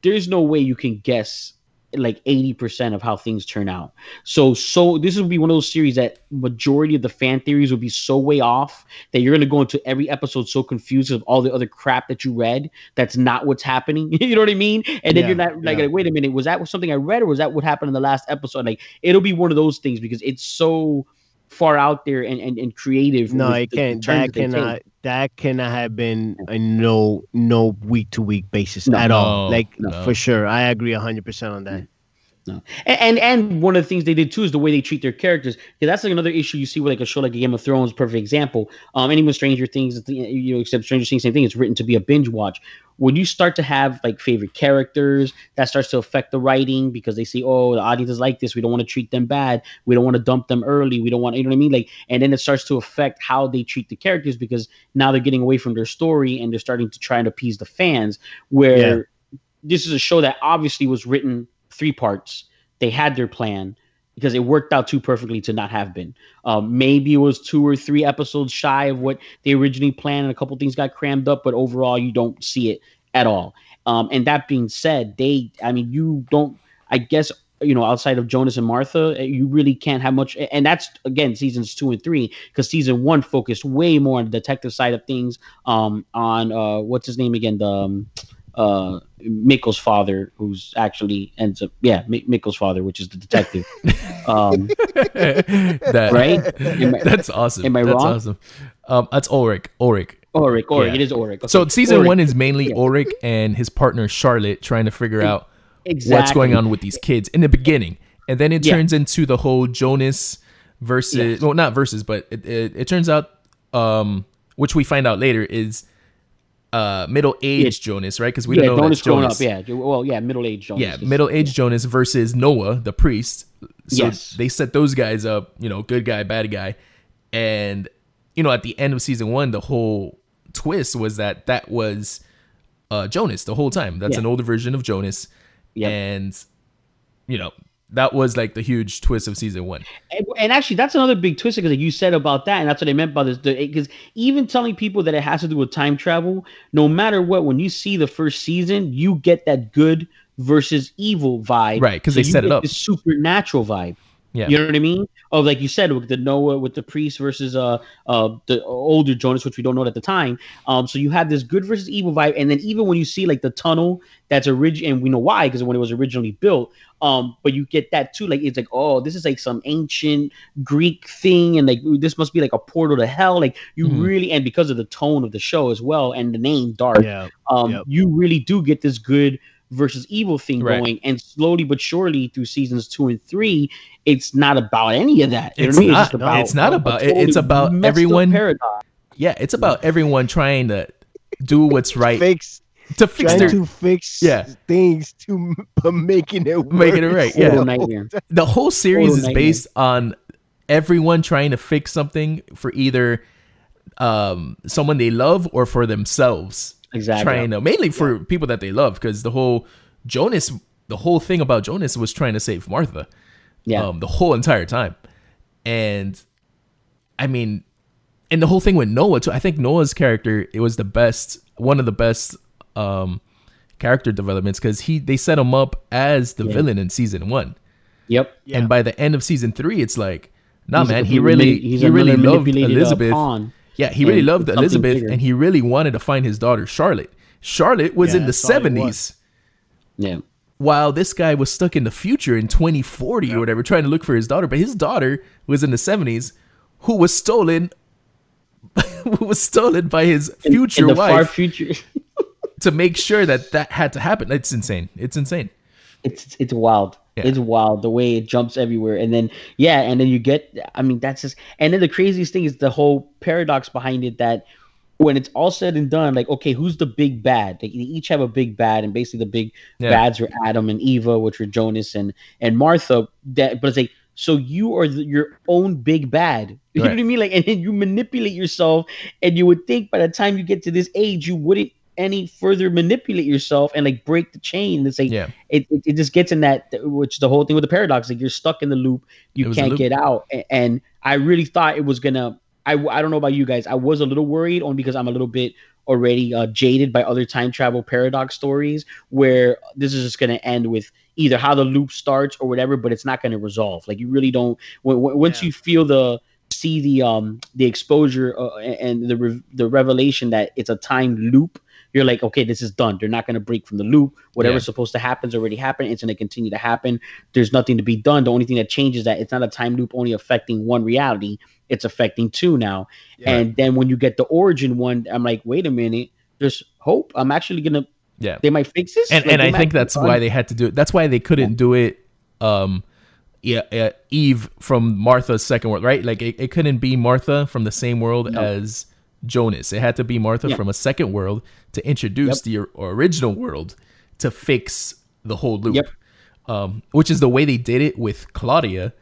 F: there's no way you can guess like 80% of how things turn out. So this would be one of those series that majority of the fan theories would be so way off that you're going to go into every episode so confused of all the other crap that you read. That's not what's happening. You know what I mean? And then you're not like, wait a minute, was that something I read or was that what happened in the last episode? Like it'll be one of those things because it's so far out there and creative.
H: No, it can't. That cannot have been a no week to week basis at all. For sure, I agree 100% on that.
F: No, and one of the things they did too is the way they treat their characters. Yeah, that's like another issue you see with like a show like Game of Thrones. Perfect example. Even Stranger Things, except Stranger Things, same thing. It's written to be a binge watch. When you start to have like favorite characters, that starts to affect the writing because they see, oh, the audience is like this. We don't want to treat them bad. We don't want to dump them early. We don't want, you know what I mean? Like, and then it starts to affect how they treat the characters because now they're getting away from their story and they're starting to try and appease the fans. Where this is a show that obviously was written 3 parts. They had their plan because it worked out too perfectly to not have been. Maybe it was 2 or 3 episodes shy of what they originally planned and a couple things got crammed up, but overall you don't see it at all. And that being said, you don't, I guess, outside of Jonas and Martha, you really can't have much. And that's, again, seasons 2 and 3, because season 1 focused way more on the detective side of things, on what's his name again? Mikkel's father, who's actually ends up, Mikkel's father, which is the detective.
G: Right? That's awesome.
F: Am I
G: wrong?
F: Awesome.
G: That's Ulrich.
F: Yeah. It is Ulrich. Okay.
G: So season 1 is mainly Ulrich and his partner Charlotte trying to figure out what's going on with these kids in the beginning, and then it turns into the whole Jonas versus, well, not versus, but it turns out, which we find out later is middle-aged Jonas, right? Because we don't know
F: Jonas
G: that's Jonas.
F: Grown up, well, middle-aged Jonas.
G: Yeah, middle-aged Jonas versus Noah, the priest. So they set those guys up, good guy, bad guy. And, at the end of season 1, the whole twist was that was Jonas the whole time. That's an older version of Jonas. Yep. And, that was like the huge twist of season 1.
F: And actually, that's another big twist because like you said about that, and that's what I meant by this. Because even telling people that it has to do with time travel, no matter what, when you see the first season, you get that good versus evil vibe,
G: right? Because they set it up,
F: the supernatural vibe.
G: Yeah,
F: you know what I mean? Of like you said, with the Noah, with the priest versus the older Jonas, which we don't know at the time. So you have this good versus evil vibe, and then even when you see like the tunnel that's original, and we know why because when it was originally built. But you get that too, like it's like, oh, this is like some ancient Greek thing, and like this must be like a portal to hell. Like you really, and because of the tone of the show as well, and the name Dark, you really do get this good versus evil thing going, and slowly but surely through seasons 2 and 3, it's not about any of that.
G: It's about everyone. Yeah, it's about everyone trying to do what's right. to fix
H: trying
G: their
H: to fix
G: Yeah.
H: things to making it work.
G: Making it right, yeah.
F: Total nightmare.
G: the whole series
F: Total
G: is
F: nightmare.
G: based on everyone trying to fix something for either someone they love or for themselves.
F: Exactly.
G: Trying to mainly for people that they love, because the whole thing about Jonas was trying to save Martha.
F: Yeah.
G: The whole entire time. And I mean, and the whole thing with Noah too. I think Noah's character, it was one of the best character developments, because they set him up as the villain in season 1.
F: Yep.
H: Yeah.
G: And by the end of season 3, it's like, nah,
F: He's a
G: man, he
F: complete
G: really
F: another
G: loved
F: manipulated,
G: Elizabeth.
F: pawn.
G: Yeah, he really
F: And
G: loved
F: something
G: Elizabeth,
F: bigger.
G: and he really wanted to find his daughter Charlotte. Charlotte was
H: Yeah,
G: in the
H: that's all it
G: 70s,
H: was.
F: Yeah.
G: while this guy was stuck in the future in 2040 or whatever, trying to look for his daughter. But his daughter was in the 70s, who was stolen by his future
F: in the far
G: wife
F: future.
G: to make sure that had to happen. It's insane. It's insane.
F: It's wild.
G: Yeah.
F: It's wild the way it jumps everywhere. And then you get, I mean, that's just, and then the craziest thing is the whole paradox behind it, that when it's all said and done, like, okay, who's the big bad? They each have a big bad, and basically the big bads were Adam and Eva, which were Jonas and Martha. But it's like, so you are your own big bad. You know what I mean? Like, and then you manipulate yourself, and you would think by the time you get to this age, you wouldn't any further manipulate yourself and like break the chain. It's like it just gets in that, which the whole thing with the paradox, like you're stuck in the loop, you can't get out. And I really thought it was gonna. I don't know about you guys. I was a little worried, only because I'm a little bit already jaded by other time travel paradox stories, where this is just going to end with either how the loop starts or whatever, but it's not going to resolve. Like, you really don't. Once you see the exposure and the revelation that it's a time loop, you're like, okay, this is done. They're not going to break from the loop. Whatever's supposed to happen's already happened. It's going to continue to happen. There's nothing to be done. The only thing that changes is that it's not a time loop only affecting one reality. It's affecting two now. Yeah. And then when you get the origin one, I'm like, wait a minute, there's hope. I'm actually going to, they might fix this.
G: And I think that's why they had to do it. That's why they couldn't do it. Eve from Martha's second world, right? Like it couldn't be Martha from the same world as Jonas. It had to be Martha from a second world to introduce the original world to fix the whole loop. Which is the way they did it with Claudia.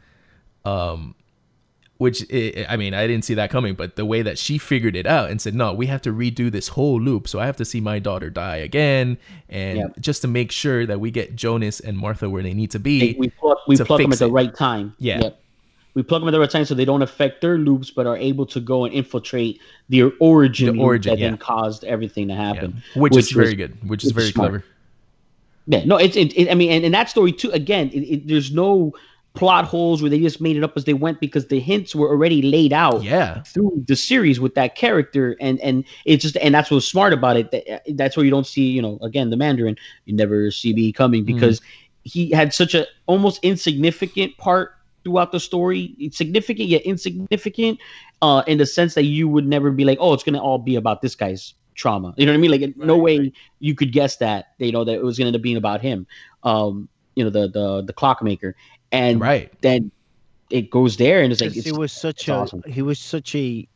G: Which, I mean, I didn't see that coming, but the way that she figured it out and said, no, we have to redo this whole loop. So I have to see my daughter die again. And just to make sure that we get Jonas and Martha where they need to be.
F: We plug them at the right time.
G: Yeah.
F: We plug them at the right time so they don't affect their loops, but are able to go and infiltrate the origin loop that then caused everything to happen.
G: Yeah. Which is very good. Which is very clever.
F: Yeah, no, I mean, and in that story too, again, there's no plot holes where they just made it up as they went, because the hints were already laid out through the series with that character, and it's just, and that's what's smart about it. That's where you don't see, again, the Mandarin, you never see me coming, because he had such a almost insignificant part throughout the story. It's significant yet insignificant, in the sense that you would never be like, oh, it's gonna all be about this guy's trauma. You know what I mean? Like, no way you could guess that, that it was gonna end up being about him. The clockmaker. And then it goes there, and it's like
H: he was such a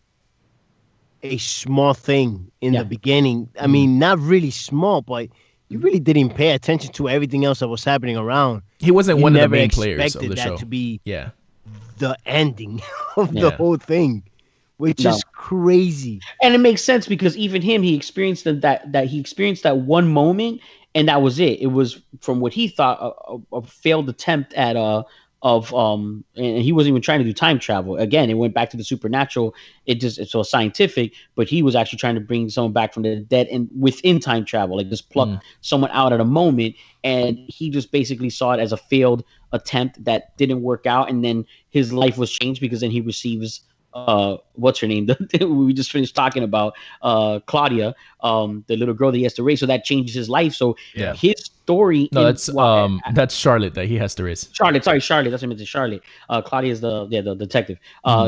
H: small thing in the beginning. I mean, not really small, but you really didn't pay attention to everything else that was happening around.
G: He wasn't one of the main players of the show.
H: To be the ending of the whole thing, which is crazy.
F: And it makes sense, because even him, he experienced that one moment. And that was it. It was, from what he thought, a failed attempt at and he wasn't even trying to do time travel. Again, it went back to the supernatural. It's so scientific, but he was actually trying to bring someone back from the dead and within time travel, like just pluck someone out at a moment. And he just basically saw it as a failed attempt that didn't work out. And then his life was changed, because then he receives what's her name? We just finished talking about Claudia, the little girl that he has to raise. So that changes his life. So his story.
G: No, that's Charlotte that he has to raise.
F: Charlotte. That's what I meant to Charlotte. Claudia is the detective.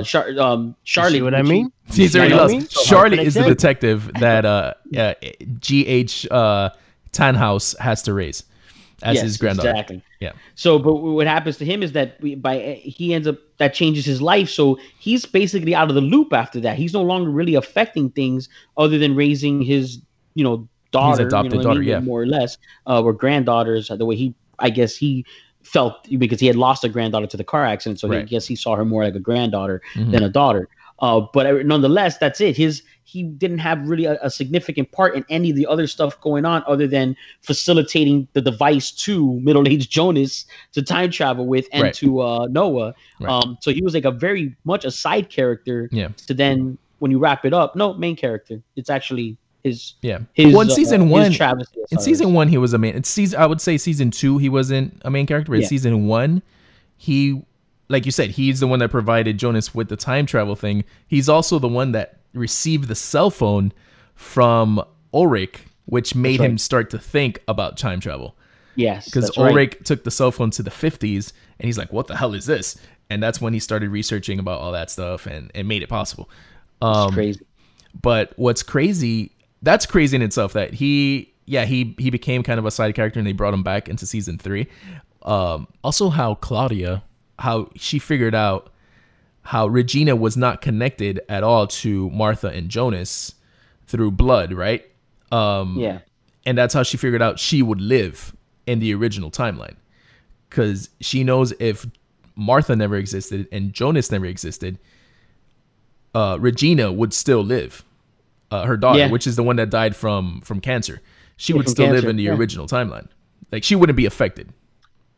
F: Charlotte.
H: See what I mean?
G: He's already lost. Charlotte is the detective that G.H. Tannhaus has to raise as his granddaughter.
F: Exactly.
G: Yeah.
F: So, but what happens to him is that he ends up, that changes his life. So he's basically out of the loop after that. He's no longer really affecting things other than raising his, daughter,
G: adopted daughter, yeah.
F: more or less, or granddaughters. The way I guess he felt, because he had lost a granddaughter to the car accident, so I guess he saw her more like a granddaughter than a daughter. But nonetheless, that's it. He didn't have really a significant part in any of the other stuff going on, other than facilitating the device to middle-aged Jonas to time travel with, and to Noah. So he was like a very much a side character.
G: Yeah.
F: To then, when you wrap it up, no main character. It's actually his.
G: Yeah.
F: His,
G: well, in season one,
F: in
G: season one, he was a main. I would say season 2, he wasn't a main character. But in season 1, he, like you said, he's the one that provided Jonas with the time travel thing. He's also the one that received the cell phone from Ulrich, which made him start to think about time travel.
F: Yes,
G: because Ulrich took the cell phone to the 50s, and he's like, "What the hell is this?" And that's when he started researching about all that stuff, and made it possible.
F: It's crazy.
G: But what's crazy? That's crazy in itself. That he became kind of a side character, and they brought him back into season 3. Also, how Claudia, how she figured out how Regina was not connected at all to Martha and Jonas through blood, right? And that's how she figured out she would live in the original timeline, because she knows if Martha never existed and Jonas never existed, Regina would still live. Her daughter, which is the one that died from cancer, she would still live in the original timeline. Like, she wouldn't be affected.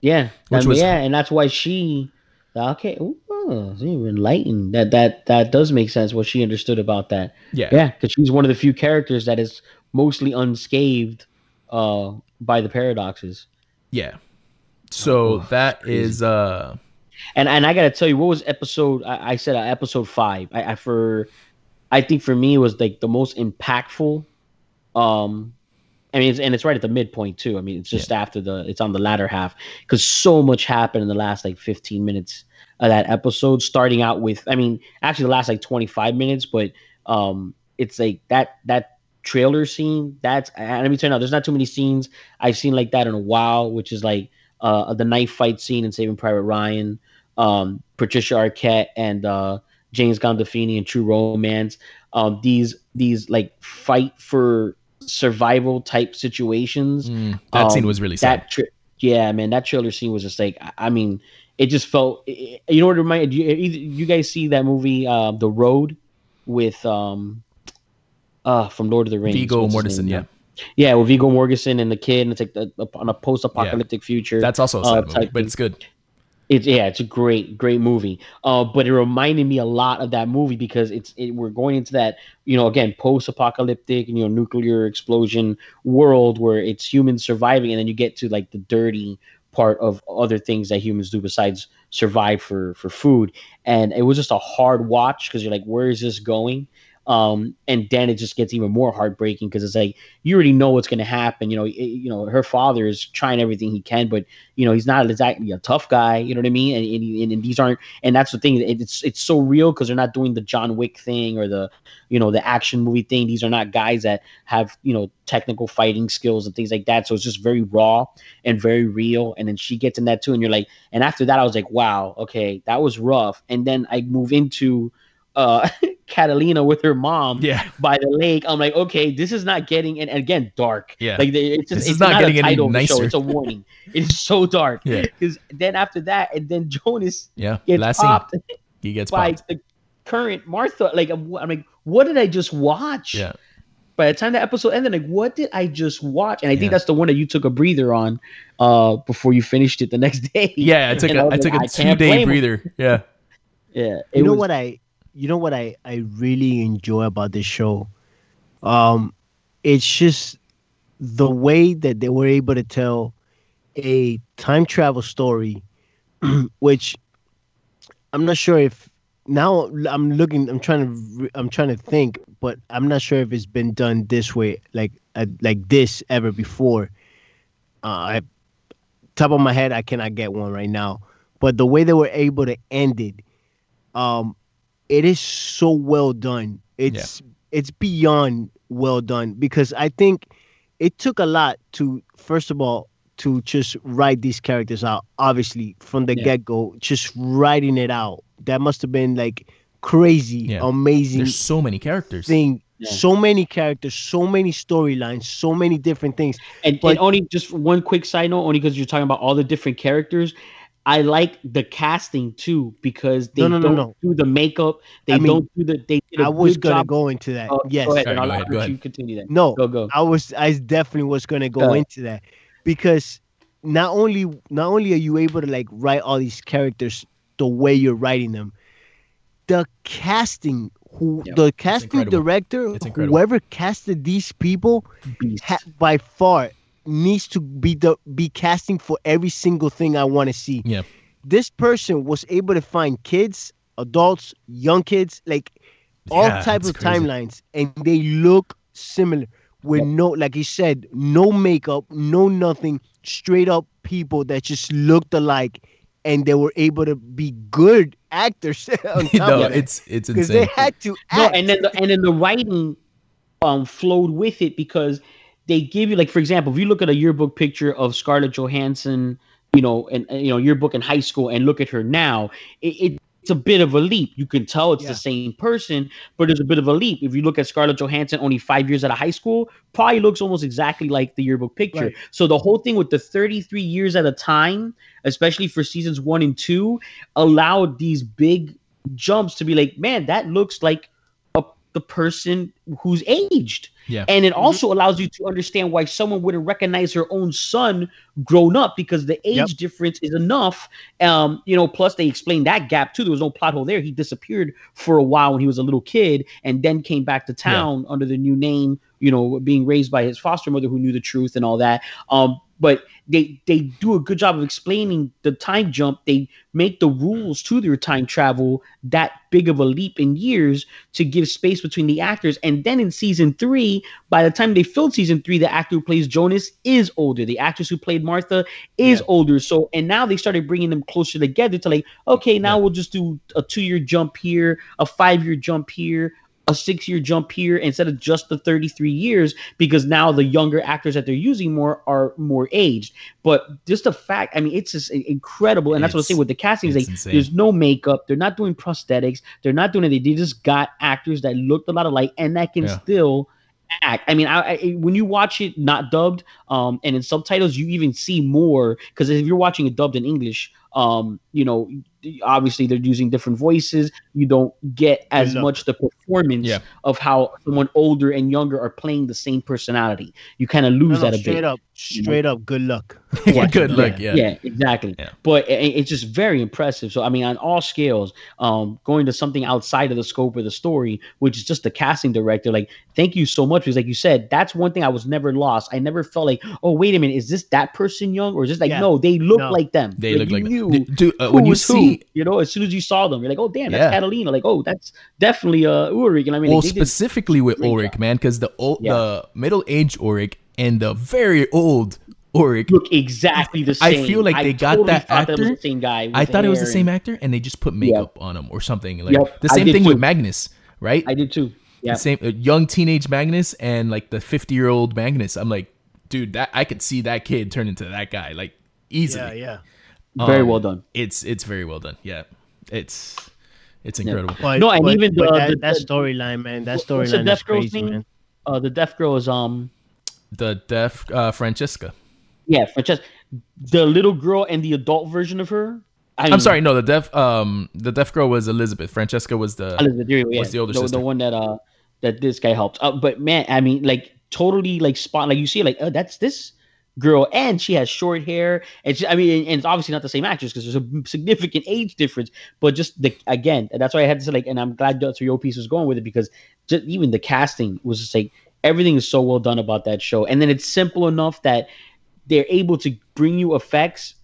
F: Yeah, and that's why she. Okay, so you're enlightened. That does make sense. What she understood about that. Yeah, because she's one of the few characters that is mostly unscathed by the paradoxes.
G: Yeah. So that is
F: and I gotta tell you, what was episode? I said episode 5. I think for me it was like the most impactful. I mean, it's right at the midpoint too. I mean, it's just after it's on the latter half, because so much happened in the last like 15 minutes of that episode. Starting out with, I mean, actually the last like 25 minutes, but it's like that trailer scene. Let me tell you now, there's not too many scenes I've seen like that in a while, which is like the knife fight scene in Saving Private Ryan, Patricia Arquette and James Gandolfini in True Romance. These like fight for survival type situations.
G: That scene was really sad.
F: That trailer scene was just like, I mean, it just felt, you know what it reminded you guys see that movie The Road with from Lord of the Rings,
G: Viggo Mortensen.
F: With Viggo Mortensen and the kid, and it's like on a post-apocalyptic future.
G: That's also a sad movie, but it's good.
F: It's a great movie. But it reminded me a lot of that movie, because we're going into that, again, post-apocalyptic, nuclear explosion world where it's humans surviving, and then you get to like the dirty part of other things that humans do besides survive for food. And it was just a hard watch, because you're like, where is this going? And then it just gets even more heartbreaking, because it's like, you already know what's going to happen. Her father is trying everything he can, but he's not exactly a tough guy. You know what I mean? And these aren't, and that's the thing. It's so real, because they're not doing the John Wick thing or the action movie thing. These are not guys that have technical fighting skills and things like that. So it's just very raw and very real. And then she gets in that too, and you're like, and after that I was like, wow, okay, that was rough. And then I move into Catalina with her mom by the lake. I'm like, okay, this is not getting, and again, dark. Like it's
G: not getting
F: a title
G: any nicer.
F: show. It's a warning. It's so dark. Because then after that, and then Jonas gets popped.
G: He gets
F: by
G: popped.
F: the current Martha. Like, I'm like, what did I just watch? By the time the episode ended, like, what did I just watch? And I think that's the one that you took a breather on before you finished it the next day.
G: I took a 2-day breather.
H: You know what I really enjoy about this show? It's just the way that they were able to tell a time travel story, which I'm not sure if now I'm trying to think, but I'm not sure if it's been done this way, like this ever before. Top of my head, I cannot get one right now, but the way they were able to end it, it is so well done. It's beyond well done, because I think it took a lot to, first of all, to just write these characters out. Obviously, from the get-go, just writing it out. That must have been like crazy, amazing.
G: There's so many characters.
H: Thing So many characters, so many storylines, so many different things.
F: And only just one quick side note, only because you're talking about all the different characters. I like the casting too because they don't do the makeup. They don't do the. They did a
H: I was
F: good
H: gonna
F: job.
H: go into that. Yes,
F: go ahead.
G: All right,
F: I'll
G: go
F: let
G: ahead.
F: you continue that.
H: No,
F: go.
H: I definitely was gonna go into that because not only are you able to like write all these characters the way you're writing them, the casting, the casting director, whoever casted these people, by far needs to be casting for every single thing I want to see.
G: Yeah.
H: This person was able to find kids, adults, young kids, like all types of timelines, and they look similar with no, like you said, no makeup, no nothing, straight up people that just looked alike, and they were able to be good actors. On top of that,
G: it's insane
H: because they had to act.
F: No, and then the writing flowed with it because they give you, like, for example, if you look at a yearbook picture of Scarlett Johansson, and yearbook in high school, and look at her now, it's a bit of a leap. You can tell it's the same person, but there's a bit of a leap. If you look at Scarlett Johansson, only 5 years out of high school, probably looks almost exactly like the yearbook picture. Right. So the whole thing with the 33 years at a time, especially for seasons 1 and 2, allowed these big jumps to be like, man, that looks like the person who's aged.
G: Yeah.
F: And it also allows you to understand why someone wouldn't recognize her own son grown up, because the age difference is enough. Plus they explained that gap too. There was no plot hole there. He disappeared for a while when he was a little kid and then came back to town under the new name, being raised by his foster mother who knew the truth and all that. But they do a good job of explaining the time jump. They make the rules to their time travel that big of a leap in years to give space between the actors. And then in season 3, by the time they filled season 3, the actor who plays Jonas is older. The actress who played Martha is older. So, and now they started bringing them closer together to like, okay, now we'll just do a 2-year jump here, a 5-year jump here, a 6-year jump here instead of just the 33 years, because now the younger actors that they're using more are more aged. But just the fact, I mean, it's just incredible. And that's what I say with the casting is like, insane. There's no makeup. They're not doing prosthetics. They're not doing anything. They just got actors that looked a lot alike and that can still act. I mean, I when you watch it not dubbed and in subtitles, you even see more, because if you're watching it dubbed in English, obviously they're using different voices. You don't get as much the performance of how someone older and younger are playing the same personality. You kind of lose that a bit.
H: Straight up, good luck.
G: Good luck. Yeah,
F: exactly. Yeah. But it's just very impressive. So I mean, on all scales, going to something outside of the scope of the story, which is just the casting director. Like, thank you so much, because like you said, that's one thing I was never lost. I never felt like, oh, wait a minute, is this that person young, or is this like no, they look like them.
G: They look like
F: you.
G: Dude, when you see,
F: as soon as you saw them, you're like, oh damn, that's Catalina. Like, oh, that's definitely Ulrich. And I mean,
G: well, specifically with Ulrich, man, because the middle-aged Ulrich and the very old Ulrich
F: look exactly the same.
G: I feel like they got that actor.
F: That was the same guy.
G: I thought it was the same actor, and they just put makeup on him or something. Like the same thing with Magnus, right?
F: I did too. Yeah,
G: the same young teenage Magnus and like the 50-year-old Magnus. I'm like, dude, that I could see that kid turn into that guy like easily.
H: Yeah.
F: Very well done.
G: It's very well done. Yeah, it's incredible.
H: But,
F: no, and even
H: that storyline, man. That storyline is crazy, man.
F: The deaf girl is
G: the deaf Francesca.
F: Yeah, Francesca, the little girl and the adult version of her.
G: I'm sorry, no, the deaf girl was Elizabeth. Francesca was the older sister,
F: the one that this guy helped. But man, I mean, like totally like spot. Like you see, like that's this girl, and she has short hair, and and it's obviously not the same actress because there's a significant age difference. But just again, that's why I had to say like, and I'm glad that's where your piece was going with it, because just even the casting was just like everything is so well done about that show, and then it's simple enough that they're able to bring you effects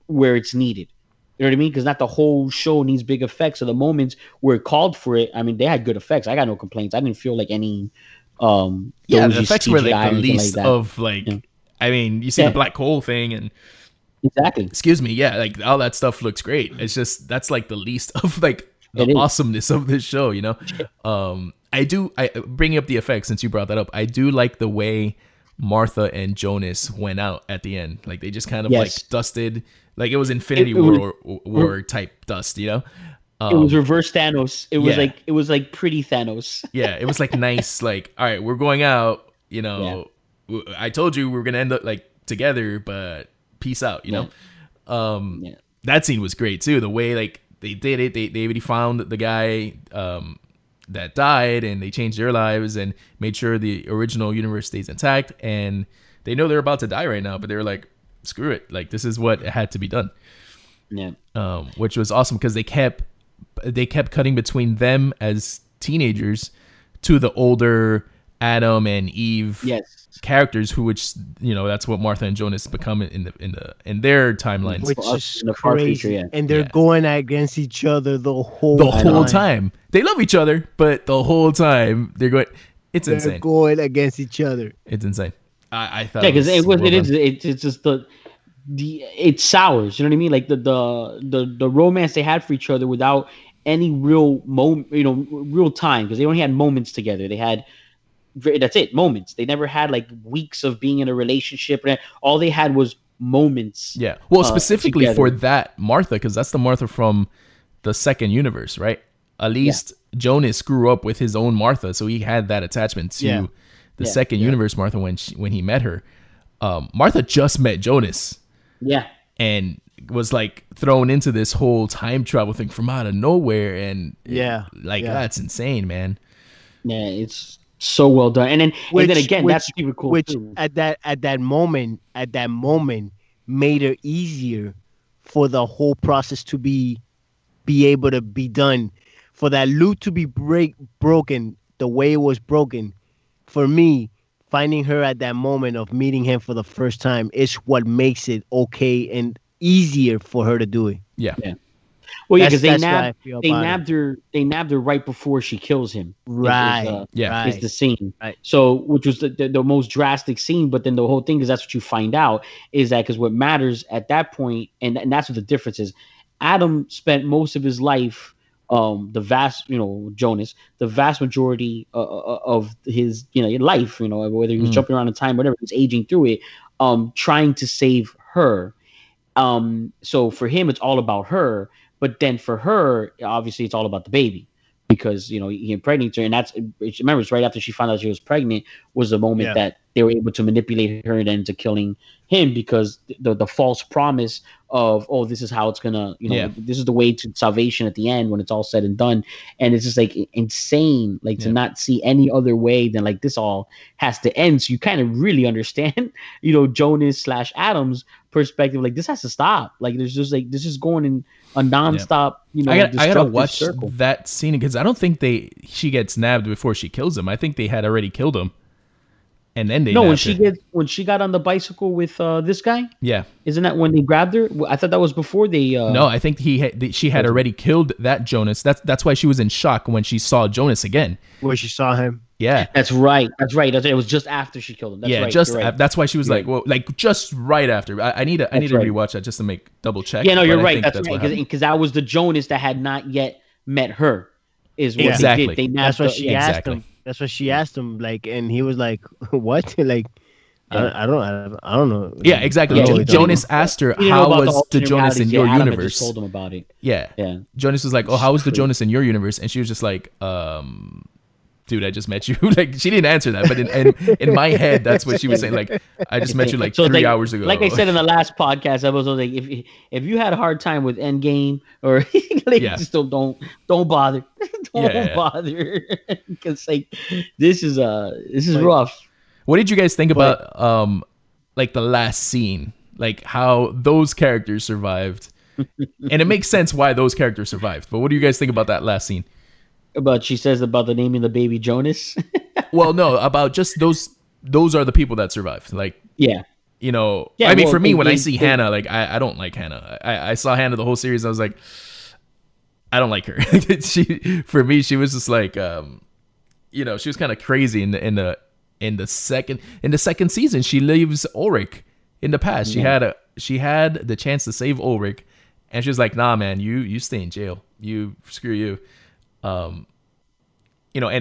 F: where it's needed. You know what I mean? Because not the whole show needs big effects. So the moments where it called for it, I mean, they had good effects. I got no complaints. I didn't feel like any
G: the effects were like the least of like I mean, you see the black hole thing and
F: exactly.
G: Excuse me, like all that stuff looks great. It's just that's like the least of like the awesomeness of this show, you know? I bringing up the effects since you brought that up. I do like the way Martha and Jonas went out at the end. Like they just kind of like dusted, like it was Infinity War type dust, you know?
F: It was reverse Thanos. It was
G: yeah.
F: it was like pretty Thanos.
G: Yeah, it was like nice, like, all right, we're going out, you know. I told you we were gonna end up like together, but peace out, you know. That scene was great too. The way like they did it, they already found the guy that died, and they changed their lives and made sure the original universe stays intact. And they know they're about to die right now, but they're like, screw it, like this is what had to be done.
F: Yeah.
G: Which was awesome because they kept cutting between them as teenagers to the older Adam and Eve characters, which you know, that's what Martha and Jonas become in their timelines,
H: which is crazy. And they're going against each other the whole
G: time. They love each other, but the whole time they're insane.
H: Going against each other.
G: It's insane. I thought
F: because it's just it sours, you know what I mean? Like the romance they had for each other without any real moment, you know, real time, because they only had moments together. They had that's it, moments. They never had like weeks of being in a relationship. All they had was moments.
G: Yeah. Well, specifically
F: together.
G: For that Martha, because that's the Martha from the second universe, right? At least Jonas grew up with his own Martha, so he had that attachment to the second universe Martha when he met her. Martha just met Jonas. Yeah. And was like thrown into this whole time travel thing from out of nowhere, and that's insane, man.
F: Yeah, it's so well done. And then again, that's super cool.
H: Which
F: too.
H: at that moment made it easier for the whole process to be able to be done, for that loop to be broken the way it was broken. For me, finding her at that moment of meeting him for the first time is what makes it okay and easier for her to do it.
F: Yeah. Well, yeah, because they nabbed her right before she kills him.
H: Right.
F: Is the scene. Right. So, which was the most drastic scene. But then the whole thing is that's what you find out is that because what matters at that point, and that's what the difference is. Adam spent most of his life, Jonas, the vast majority of his life, whether he was jumping around in time, whatever, he's aging through it, trying to save her. So for him, it's all about her. But then for her, obviously, it's all about the baby because, he impregnates her. And remember, it's right after she found out she was pregnant was the moment that they were able to manipulate her into killing him because the false promise of, this is how it's going to, this is the way to salvation at the end when it's all said and done. And it's just like insane, to not see any other way than like this all has to end. So you kind of really understand, Jonas / Adam's perspective. Like this has to stop. Like there's just like, this is going in a nonstop,
G: I gotta watch
F: circle.
G: That scene because I don't think she gets nabbed before she kills him. I think they had already killed him. And then when she got on the bicycle with this guy, isn't that when they grabbed her? I thought that was before they. No, I think she had already killed that Jonas. That's why she was in shock when she saw Jonas again.
H: Where she saw him.
G: Yeah,
F: that's right. It was just after she killed him. That's right.
G: That's why she was just right after. I need to rewatch that just to make double check.
F: Yeah, no, you're right. That's right because that was the Jonas that had not yet met her. Is what they did.
H: That's what she asked him. That's what she asked him, and he was like, "What?" Like, I don't know.
G: Yeah, exactly. Jonas asked her, "How was the Jonas in your universe?"
F: Just told him about it.
G: Yeah. Jonas was like, "Oh, how was the Jonas in your universe?" And she was just like, "Dude, I just met you." Like, she didn't answer that, but in my head, that's what she was saying. Like, I just met you 3 hours ago.
F: Like I said in the last podcast, I was like, if you had a hard time with Endgame or just don't bother. Don't bother because this is rough.
G: What did you guys think about the last scene, like how those characters survived? And it makes sense why those characters survived, but what do you guys think about that last scene?
F: She says about the naming the baby Jonas.
G: Well, no, about just those are the people that survived. Like, I mean, for me, when I see Hannah, like I don't like Hannah. I saw Hannah the whole series. I was like, I don't like her. For me, she was just like, she was kind of crazy in the second season. She leaves Ulrich in the past. She had the chance to save Ulrich, and she was like, "Nah, man, you stay in jail. Screw you." And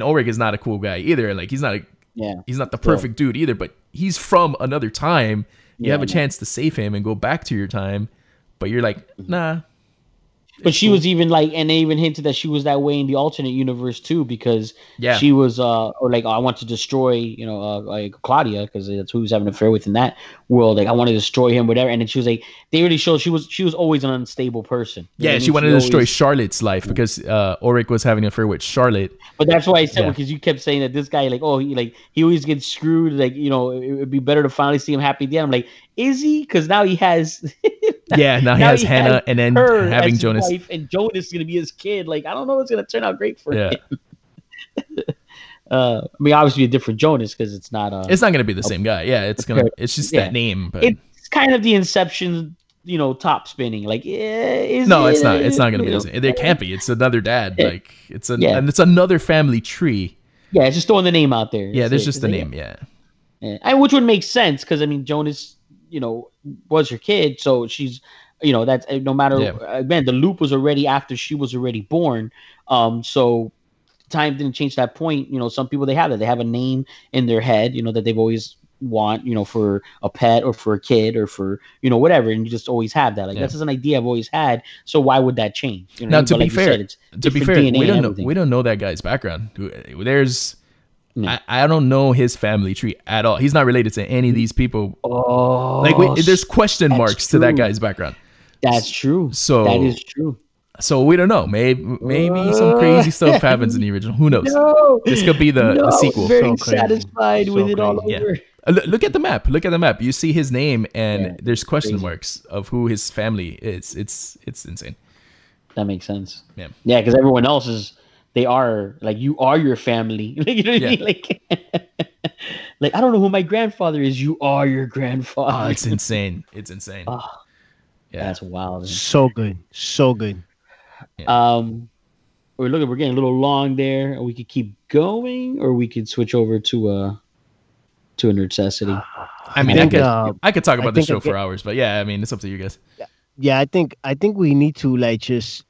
G: Ulrich is not a cool guy either. Like he's not the perfect dude either, but he's from another time. You have a chance to save him and go back to your time, but you're like, nah.
F: But she was even like, and they even hinted that she was that way in the alternate universe too, because she was, or like, I want to destroy, like Claudia, because that's who was having an affair with in that world. Like, I want to destroy him, whatever. And then she was like, they really showed she was always an unstable person.
G: Yeah, she wanted to destroy Charlotte's life because Ulrich was having an affair with Charlotte.
F: But that's why I said, because you kept saying that this guy, like, he always gets screwed. Like, it would be better to finally see him happy at the end. I'm like, is he? Because now he has.
G: Now he has Hannah, and then having Jonas.
F: Wife, and Jonas is going to be his kid. Like, I don't know what's going to turn out great for him. I mean, obviously a different Jonas because it's not.
G: It's not going to be the same guy. Yeah, it's just that name. But
F: it's kind of the Inception, top spinning. Like, it's
G: not going to be the same. There can't be. It's another dad. Like, and it's another family tree.
F: Yeah, it's just throwing the name out there.
G: Yeah, there's just the name. Yeah.
F: And which would make sense because I mean, Jonas, was her kid, so she's. That's no matter again, the loop was already after she was already born. So time didn't change that point. Some people they have a name in their head, that they've always want, for a pet or for a kid or for, whatever. And you just always have that. Like that's just an idea I've always had. So why would that change?
G: Now, to be fair, we don't know that guy's background. There's, I don't know his family tree at all. He's not related to any of these people. There's question marks to that guy's background.
F: That's true.
G: So
F: that is true.
G: So we don't know. Maybe some crazy stuff happens in the original. Who knows? This could be the sequel.
F: Very satisfied with it all over.
G: Look at the map. You see his name, and there's question marks of who his family is. It's insane.
F: That makes sense.
G: Yeah,
F: because everyone else is. They are like you are your family. You know what I mean? Like I don't know who my grandfather is. You are your grandfather.
G: Oh, it's insane.
F: Yeah, that's wild. Man.
H: So good.
F: Yeah. We're getting a little long there. We could keep going, or we could switch over to a necessity.
G: I mean, I could talk about the show for hours, but yeah, I mean, it's up to you guys.
H: Yeah, I think we need to just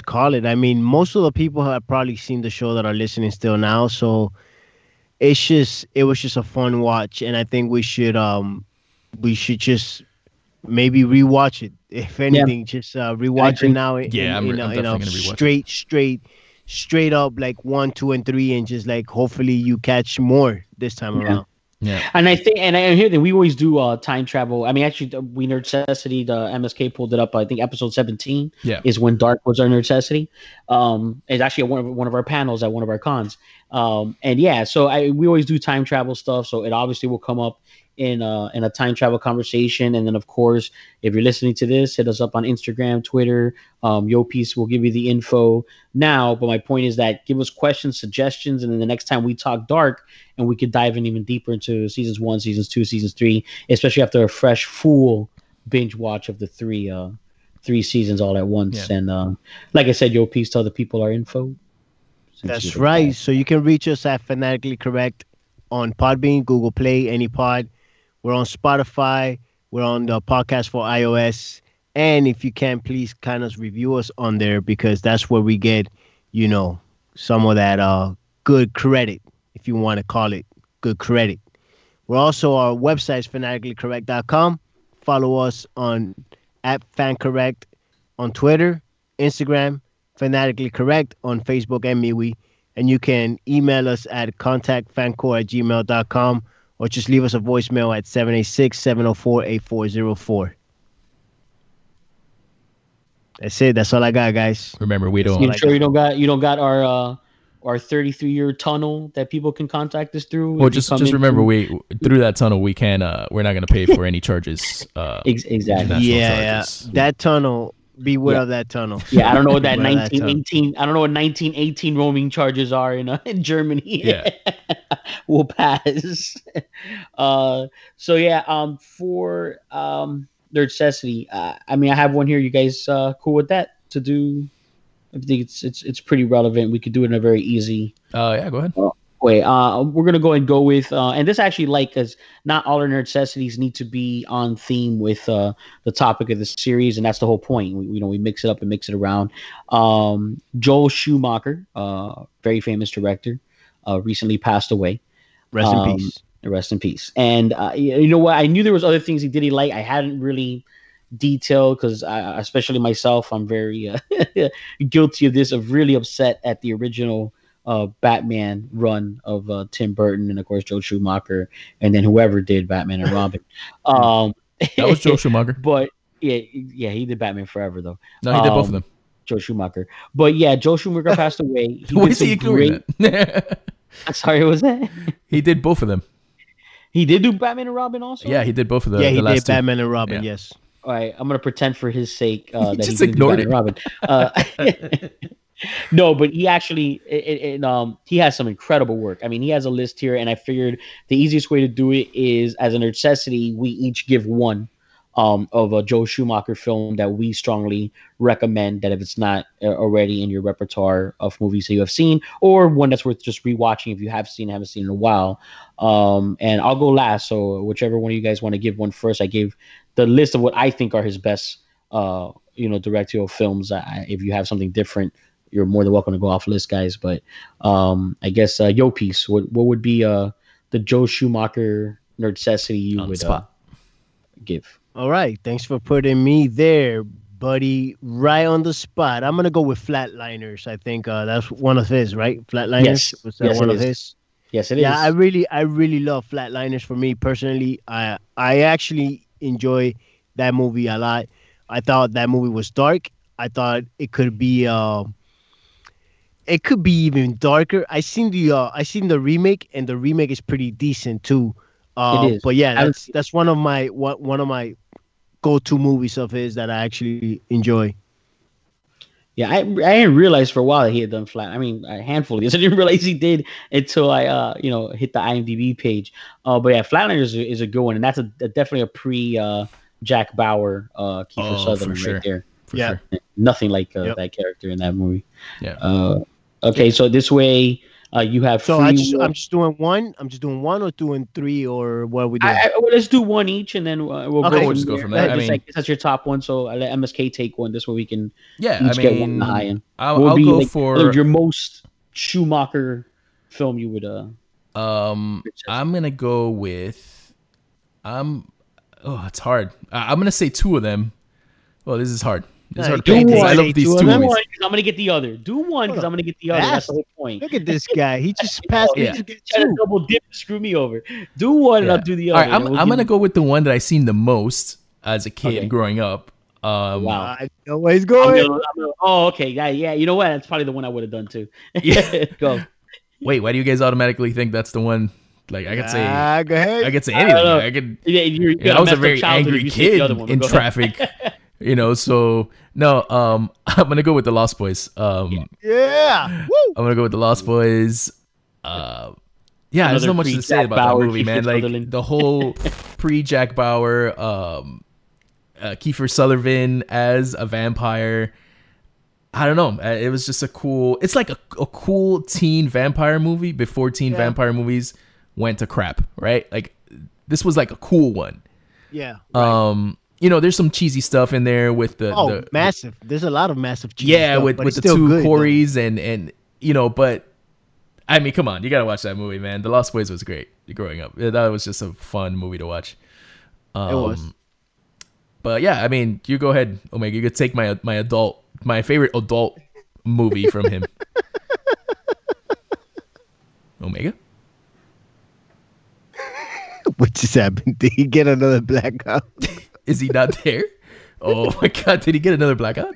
H: call it. I mean, most of the people have probably seen the show that are listening still now, so it was just a fun watch, and I think we should just maybe rewatch it. If anything, just rewatch it now.
G: I'm definitely gonna rewatch
H: straight up like 1, 2, and 3, and just like hopefully you catch more this time around.
F: Yeah, and I think, and I hear that we always do time travel. I mean, actually, we Nerdcessity, the MSK pulled it up. I think episode 17 is when Dark was our Nerdcessity. It's actually one of our panels at one of our cons. So we always do time travel stuff. So it obviously will come up in a time travel conversation. And then, of course, if you're listening to this, hit us up on Instagram, Twitter. Yopiece will give you the info now. But my point is that give us questions, suggestions, and then the next time we talk Dark, and we could dive in even deeper into seasons 1, seasons 2, seasons 3, especially after a fresh, full binge watch of the three seasons all at once. Yeah. And like I said, Yopiece, tell the people our info.
H: That's right. So you can reach us at Fanatically Correct on PodBean, Google Play, AnyPod. We're on Spotify. We're on the podcast for iOS. And if you can, please kind of review us on there because that's where we get, some of that good credit, if you want to call it good credit. We're also, our website is fanaticallycorrect.com. Follow us on @FanCorrect on Twitter, Instagram, Fanatically Correct on Facebook and MeWe. And you can email us at contactfancor@gmail.com or just leave us a voicemail at 786-704-8404. That's it. That's all I got, guys.
G: Remember, we don't.
F: You sure you don't got our 33-year tunnel that people can contact us through?
G: Well, just remember, through that tunnel we can. We're not going to pay for any charges.
F: Exactly.
H: Yeah. That tunnel. Beware of that tunnel.
F: Yeah, I don't know what that 1918. I don't know what 1918 roaming charges are in Germany.
G: Yeah,
F: we'll pass. For Nerdcessity, I mean, I have one here. You guys cool with that to do? I think it's pretty relevant. We could do it in a very easy.
G: Yeah, go ahead.
F: We're gonna go with and this actually because not all our Nerdcessities need to be on theme with the topic of the series, and that's the whole point. We mix it up and mix it around. Joel Schumacher, very famous director, recently passed away.
H: Rest in peace.
F: Rest in peace. And you know what? I knew there was other things he did. I hadn't really detailed because especially myself, I'm very guilty of this, of really upset at the original Batman run of Tim Burton and of course Joe Schumacher and then whoever did Batman and Robin.
G: That was Joe Schumacher.
F: But yeah, he did Batman Forever though.
G: No, he did both of them.
F: Joe Schumacher. But yeah, Joe Schumacher passed away.
G: Why is he ignoring that?
F: I'm sorry, what was that?
G: He did both of them.
F: He did do Batman and Robin also?
G: Yeah, he did both of them.
H: Yeah, he did Batman and Robin, yes.
F: All right, I'm going to pretend for his sake that
G: just
F: he didn't
G: ignored
F: do Batman and Robin. No, but he actually he has some incredible work. I mean, he has a list here, and I figured the easiest way to do it is, as a necessity, we each give one of a Joe Schumacher film that we strongly recommend, that if it's not already in your repertoire of movies that you have seen, or one that's worth just rewatching if you haven't seen in a while. And I'll go last, so whichever one of you guys want to give one first. I gave the list of what I think are his best directorial films. If you have something different, you're more than welcome to go off list, guys. But I guess Yo Piece, what would be the Joe Schumacher necessity you would give?
H: All right, thanks for putting me there, buddy. Right on the spot. I'm gonna go with Flatliners. I think that's one of his, right? Flatliners.
F: Yes.
H: Was that one of his?
F: Yes, it is.
H: Yeah, I really love Flatliners. For me personally, I actually enjoy that movie a lot. I thought that movie was dark. I thought it could be even darker. I seen the remake, and the remake is pretty decent too.
F: It is.
H: But yeah, that's one of my go-to movies of his that I actually enjoy.
F: Yeah, I didn't realize for a while that he had done a handful of these. I didn't realize he did until I hit the IMDb page. But yeah, Flatliners is a good one, and that's definitely a pre Jack Bauer Kiefer Sutherland right there.
G: For sure.
F: Nothing like that character in that movie.
G: Yeah.
F: Okay, so this way you have.
H: So I'm just doing one. I'm just doing one or doing three, or what are we doing?
F: Well, let's do one each, and then we'll
G: go from there.
F: That's your top one. So I let MSK take one. This way we can
G: get one
F: in the high end.
G: I'll go for
F: your most Schumacher film. You would.
G: I'm gonna go with. It's hard. I'm gonna say two of them. Well, this is hard. It's hard
F: do one.
G: I love these two movies.
F: I'm gonna get the other. Do one because I'm gonna get the other. That's the whole point.
H: Look at this guy. He just passed me.
F: Try to double dip to screw me over. Do one and I'll do the other.
G: All right, I'm gonna go with the one that I seen the most as a kid growing up.
H: Wow. I know where he's going.
F: Okay. Yeah. You know what? That's probably the one I would have done too.
G: Yeah.
F: Go.
G: Wait, why do you guys automatically think that's the one? Like I could say,
H: go ahead.
G: I could say anything. I was a very angry kid in traffic. So no, I'm gonna go with the Lost Boys.
H: Yeah, woo!
G: I'm gonna go with the Lost Boys. There's not much to say about that movie, man. Like the whole pre-Jack Bauer, Kiefer Sutherland as a vampire. I don't know. It was just it's like a cool teen vampire movie before teen vampire movies went to crap, right? Like this was like a cool one.
H: Yeah. Right.
G: There's some cheesy stuff in there with the
H: massive. There's a lot of massive cheesy
G: stuff,
H: with
G: the two Corys and but I mean, come on, you gotta watch that movie, man. The Lost Boys was great growing up. That was just a fun movie to watch.
H: It was.
G: But yeah, I mean, you go ahead, Omega. You could take my favorite adult movie from him. Omega?
H: What just happened? Did he get another blackout?
G: Is he not there? Oh my God! Did he get another blackout?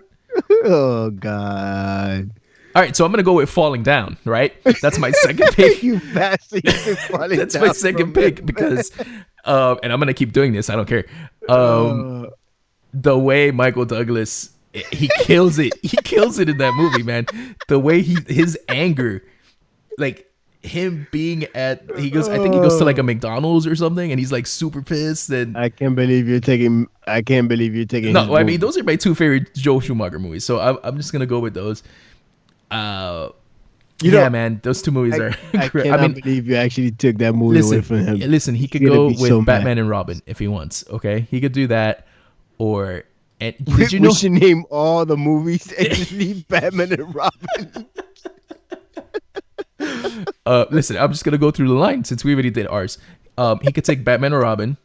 H: Oh God!
G: All right, so I'm gonna go with Falling Down. Right, that's my second pick.
H: You bastard!
G: That's my second pick because, and I'm gonna keep doing this. I don't care. The way Michael Douglas, he kills it. He kills it in that movie, man. The way his anger, like. Him being I think he goes to like a McDonald's or something, and he's like super pissed. And
H: I can't believe you're taking.
G: No, I mean those are my two favorite Joe Schumacher movies, so I'm just gonna go with those. Man, those two movies are.
H: I cannot believe you actually took that movie away from him.
G: Listen, he could go with Batman and Robin if he wants. Okay, he could do that, or did you know?
H: We should name all the movies and just leave Batman and Robin.
G: Listen, I'm just gonna go through the line since we already did ours. He could take Batman or Robin.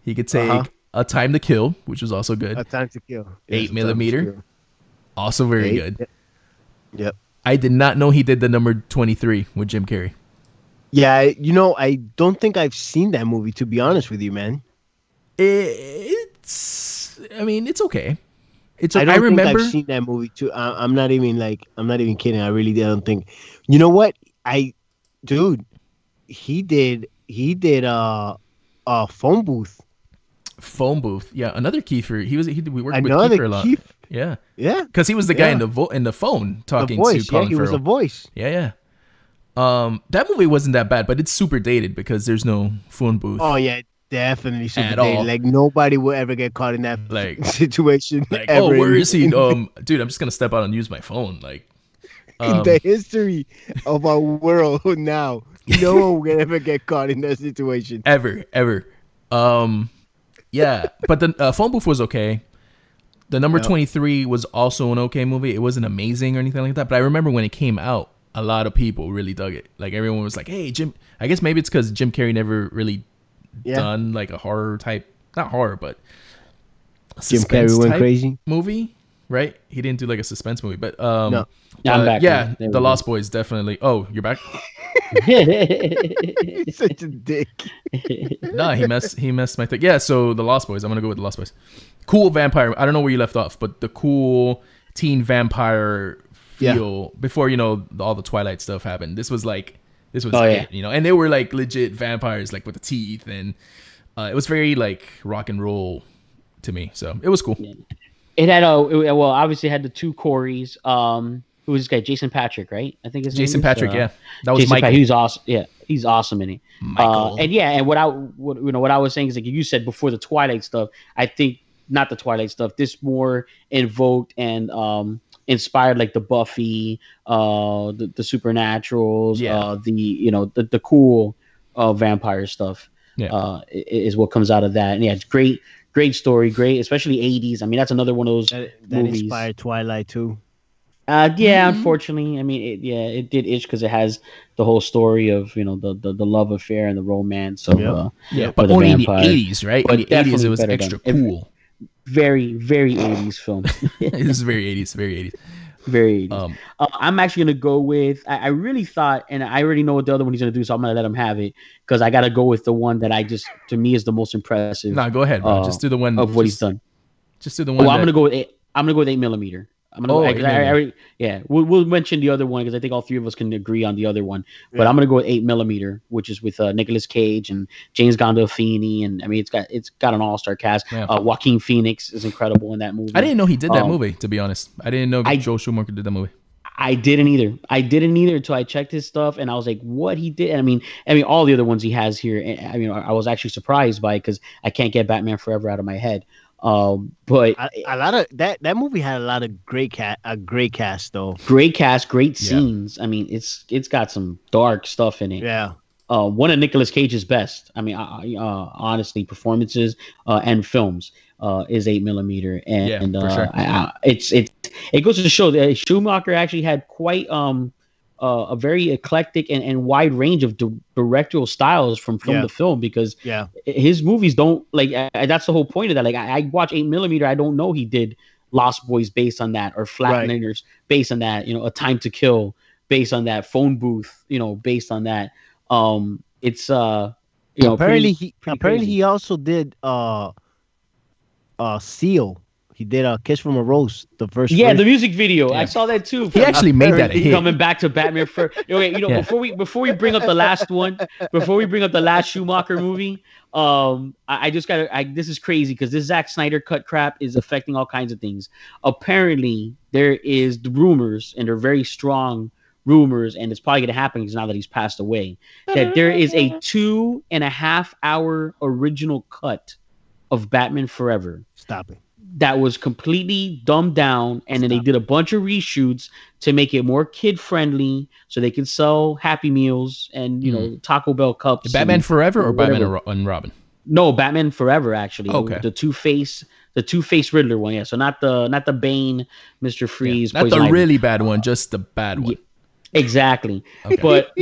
G: He could take A Time to Kill, which was also good.
H: A Time to Kill.
G: 8 millimeter. Also very good.
H: Yep.
G: I did not know he did the number 23 with Jim Carrey.
H: Yeah, I don't think I've seen that movie, to be honest with you, man.
G: It's okay.
H: I don't think I've seen that movie too. I'm not even kidding. I really don't think. You know what? He did a phone booth.
G: Phone booth. Yeah, another Kiefer. We worked with Kiefer a lot. Yeah.
H: Yeah.
G: Because he was the guy in the phone talking to Colin
H: he was a voice.
G: Yeah. That movie wasn't that bad, but it's super dated because there's no phone booth.
H: Oh yeah, definitely super
G: at
H: dated.
G: all.
H: Like nobody will ever get caught in that situation.
G: Like,
H: ever
G: where is he? Dude, I'm just gonna step out and use my phone. Like,
H: in the history of our world now, no one will ever get caught in that situation.
G: Ever. Yeah, but the phone booth was okay. The number 23 was also an okay movie. It wasn't amazing or anything like that, but I remember when it came out, a lot of people really dug it. Like everyone was like, "Hey, Jim." I guess maybe it's because Jim Carrey never really done like a horror type, not horror, but
H: Jim Carrey went crazy
G: movie, right? He didn't do like a suspense movie, but
H: no.
F: I'm back.
G: Yeah, The Lost Boys definitely. Oh, you're back.
H: He's such a dick.
G: Nah, he messed my thing. Yeah, so The Lost Boys. I'm gonna go with The Lost Boys. Cool vampire. I don't know where you left off, but the cool teen vampire feel before all the Twilight stuff happened. This was it, and they were like legit vampires, like with the teeth, and it was very like rock and roll to me. So it was cool.
F: Yeah. It had obviously had the two Coreys. Who was this guy? Jason Patrick, right? I think his name is
G: Jason Patrick. Yeah, that was
F: Jason
G: Michael.
F: He's awesome. Yeah, he's awesome in it.
G: Michael.
F: And what I was saying is like you said before the Twilight stuff. I think not the Twilight stuff. This more invoked and inspired like the Buffy, the Supernaturals, the cool vampire stuff.
G: Yeah.
F: Is what comes out of that. And yeah, it's great story, great, especially 80s. I mean, that's another one of those
H: that
F: movies.
H: inspired Twilight too.
F: Unfortunately, I mean, it did itch because it has the whole story of the love affair and the romance of
G: but only in the 80s, right?
F: But
G: in the 80s, it was extra cool.
F: Very, very 80s film.
G: This is very 80s, very 80s.
F: Very 80s. I'm actually gonna go with. I really thought, and I already know what the other one he's gonna do, so I'm gonna let him have it because I gotta go with the one that to me is the most impressive.
G: Nah, go ahead, bro. Just do the one
F: of what he's done.
G: Just do the one.
F: I'm gonna go with 8. I'm gonna go with 8 millimeter. We'll mention the other one because I think all three of us can agree on the other one. But I'm gonna go with 8 millimeter, which is with Nicolas Cage and James Gandolfini, and I mean it's got an all-star cast.
G: Yeah.
F: Joaquin Phoenix is incredible in that movie.
G: I didn't know he did that movie. To be honest, I didn't know Joel Schumacher did that movie.
F: I didn't either until I checked his stuff, and I was like, "What he did?" And I mean, all the other ones he has here. I mean, I was actually surprised by it because I can't get Batman Forever out of my head. But
H: a lot of that movie had a lot of great cast though.
F: Great cast, great scenes. I mean, it's got some dark stuff in it.
H: Yeah.
F: One of Nicolas Cage's best. I mean, honestly, performances and films is 8 millimeter, and
G: for sure.
F: It goes to show that Schumacher actually had quite a very eclectic and wide range of directorial styles from film to film because his movies don't like that's the whole point of that. Like I watch 8 millimeter, I don't know he did Lost Boys based on that or Flatliners based on that. A Time to Kill based on that. Phone Booth, based on that. It's
H: apparently
F: pretty
H: he also did Seal. He did a Kiss from a Rose, the first.
F: Yeah, the music video. Yeah. I saw that too.
G: He actually made that a hit.
F: Coming back to Batman for before we bring up the last one, before we bring up the last Schumacher movie, I just got this is crazy because this Zack Snyder cut crap is affecting all kinds of things. Apparently, there is the rumors, and they're very strong rumors, and it's probably going to happen because now that he's passed away, that there is a 2.5 hour original cut of Batman Forever.
H: Stop it.
F: That was completely dumbed down, and then they did a bunch of reshoots to make it more kid friendly, so they could sell Happy Meals and Taco Bell cups.
G: Batman Forever or Batman and Robin?
F: No, Batman Forever actually.
G: Okay.
F: The Two-Face Riddler one. Yeah, so not the Bane, Mr. Freeze,
G: not the really bad one, just the bad one.
F: Yeah, exactly. Okay. But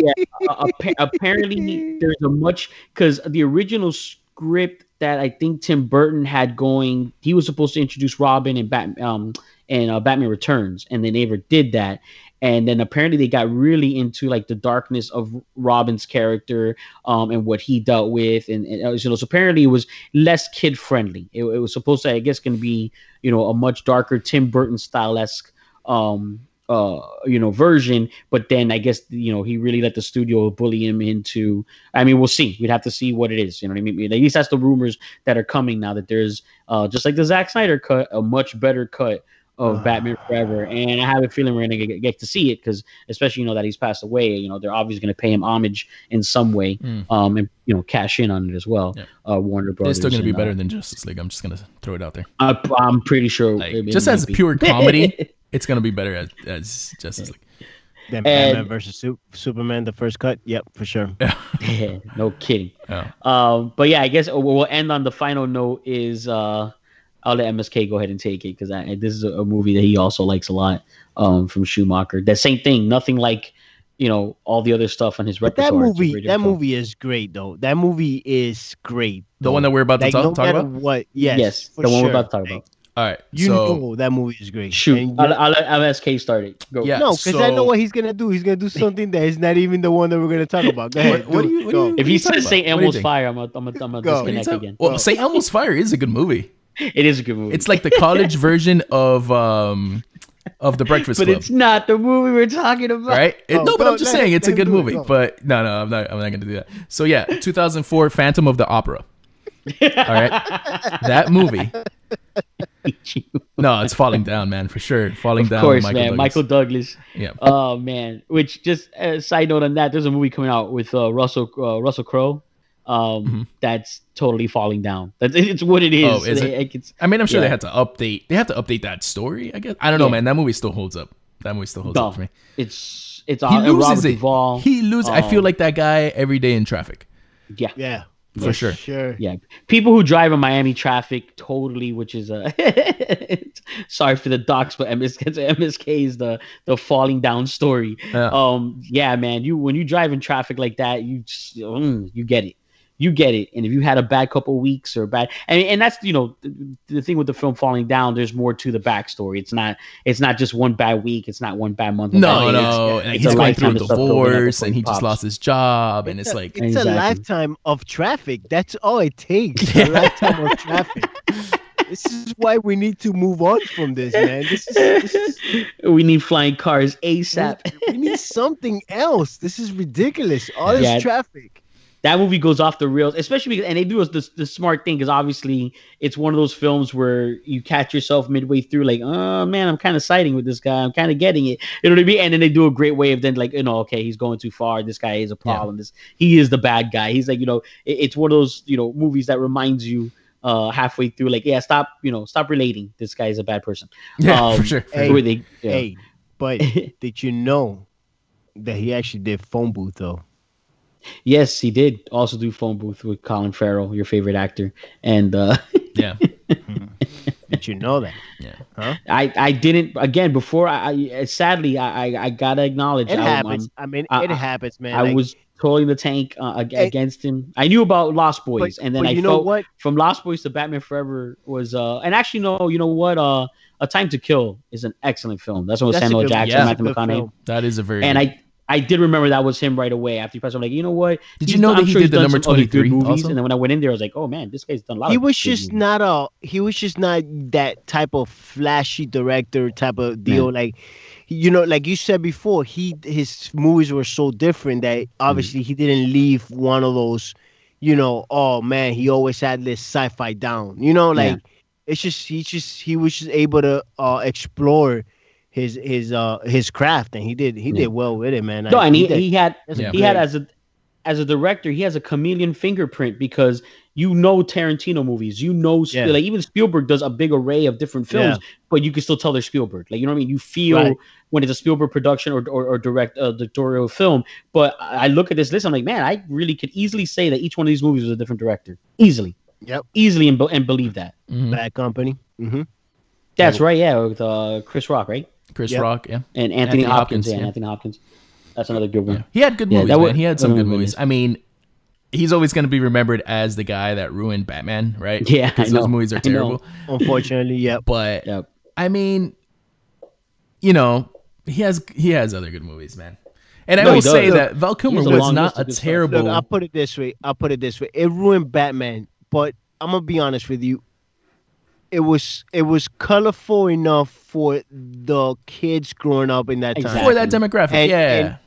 F: apparently there's a much because the original script that I think Tim Burton had going. He was supposed to introduce Robin and Batman Returns, and they never did that. And then apparently they got really into like the darkness of Robin's character and what he dealt with, and so apparently it was less kid friendly. It was supposed to, I guess, going to be a much darker Tim Burton style-esque version, but then I guess he really let the studio bully him into. I mean, we'll see. We'd have to see what it is. You know what I mean? At least that's the rumors that are coming now, that there's just like the Zack Snyder cut, a much better cut of Batman Forever, and I have a feeling we're gonna get to see it, because especially that he's passed away. They're obviously gonna pay him homage in some way, and cash in on it as well. Yeah. Warner Brothers.
G: It's still gonna be better than Justice League. I'm just gonna throw it out there.
F: I'm pretty sure.
G: Just as pure comedy, it's gonna be better as Justice League.
H: Then Batman versus Superman, the first cut. Yep, for sure.
F: Yeah, no kidding.
G: Yeah.
F: But yeah, I guess we'll end on the final note is. I'll let MSK go ahead and take it, because this is a movie that he also likes a lot from Schumacher. That same thing, nothing like all the other stuff on his repertoire.
H: That movie is great though. That movie is great.
G: The one that we're about to talk about.
H: What? Yes,
F: the one we're about to talk about.
G: All right,
H: that movie is great.
F: Shoot, I'll let MSK start it. Go.
G: Yeah,
H: no, because I know what he's gonna do. He's gonna do something that is not even the one that we're gonna talk about. Go ahead.
G: What do you
F: if he says St. Elmo's Fire, I'm gonna disconnect again.
G: Well, St. Elmo's Fire is a good movie.
F: It is a good movie.
G: It's like the college version of The Breakfast Club.
F: But it's not the movie we're talking about.
G: Right? But I'm just saying it's a good movie. But no, I'm not going to do that. So yeah, 2004, Phantom of the Opera. All right? That movie. No, it's Falling Down, man, for sure. Falling Down.
F: Of course, man. Michael Douglas.
G: Yeah.
F: Oh, man. Which, just a side note on that, there's a movie coming out with Russell Crowe. That's totally falling down. It's what it is.
G: Oh, is it? I'm sure they had to update. They have to update that story, I guess. I don't know, man. That movie still holds up. Up for me.
F: It's
G: he loses
F: Robert
G: it.
F: Duvall.
G: He loses. I feel like that guy every day in traffic.
H: Yeah.
G: For sure.
F: Yeah. People who drive in Miami traffic totally, which is sorry for the docs, but MSK is the falling down story. Yeah, man. When you drive in traffic like that, you get it. You get it. And if you had a bad couple of weeks or and that's the thing with the film Falling Down, there's more to the backstory. It's not just one bad week, it's not one bad month.
G: No. And he's going through a divorce and he just lost his job, and it's like
H: a lifetime of traffic. That's all it takes. A lifetime of traffic. This is why we need to move on from this, man. This is
F: we need flying cars ASAP.
H: We need something else. This is ridiculous. All this traffic.
F: That movie goes off the rails, especially because, and they do the smart thing, because obviously it's one of those films where you catch yourself midway through, like, oh man, I'm kind of siding with this guy. I'm kind of getting it. You know what I mean? And then they do a great way of then like, okay, he's going too far. This guy is a problem.
G: Yeah.
F: He is the bad guy. He's like, it's one of those, movies that reminds you halfway through, like, yeah, stop relating. This guy is a bad person.
G: Yeah, for sure.
H: Hey, but did you know that he actually did Phone Booth though?
F: Yes, he did also do Phone Booth with Colin Farrell, your favorite actor. And
G: yeah.
H: Did you know that?
G: Yeah.
H: Huh?
F: I didn't, again, before sadly I gotta acknowledge
H: it happens. It happens, man.
F: I was totally the tank against him. I knew about Lost Boys, and then I felt what? From Lost Boys to Batman Forever was and actually no, you know what? A Time to Kill is an excellent film. That's one with Samuel Jackson, Matthew McConaughey.
G: That is a very
F: I did remember that was him right away after he passed. I'm like, you know what?
G: Did you know that he did the number 23
F: movies?
G: also?
F: And then when I went in there, I was like, oh man, this guy's done a lot.
H: He was just not that type of flashy director type of deal. Yeah. Like, like you said before, his movies were so different that obviously he didn't leave one of those, oh man, he always had this sci-fi down. It's just he was just able to explore his craft, and he did well with it, man.
F: No, and he had as a director, he has a chameleon fingerprint, because Tarantino movies, like even Spielberg does a big array of different films, but you can still tell they're Spielberg. Like, you know what I mean? You feel when it's a Spielberg production or directorial film. But I look at this list, I'm like, man, I really could easily say that each one of these movies was a different director, easily.
H: Yep,
F: easily, and believe that.
G: Mm-hmm.
H: Bad Company. Mm-hmm.
F: That's right. Yeah, with Chris Rock, right?
G: Chris Rock, yeah.
F: And Anthony Hopkins. Yeah, Anthony Hopkins. That's another good one.
G: Yeah. He had good movies, man. He had some good movies. I mean, he's always going to be remembered as the guy that ruined Batman, right?
F: Yeah,
G: because those movies are terrible.
H: Unfortunately, yeah.
G: But I mean, you know, he has other good movies, man. And I will say that Val Kilmer was not a terrible.
H: Look, I'll put it this way. It ruined Batman, but I'm gonna be honest with you. It was colorful enough for the kids growing up in that time.
G: For that demographic,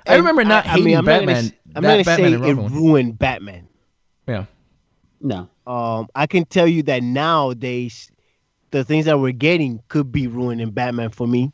G: I remember not hating Batman.
H: I'm not gonna say it ruined Batman.
G: Yeah.
F: No.
H: I can tell you that nowadays, the things that we're getting could be ruining Batman for me.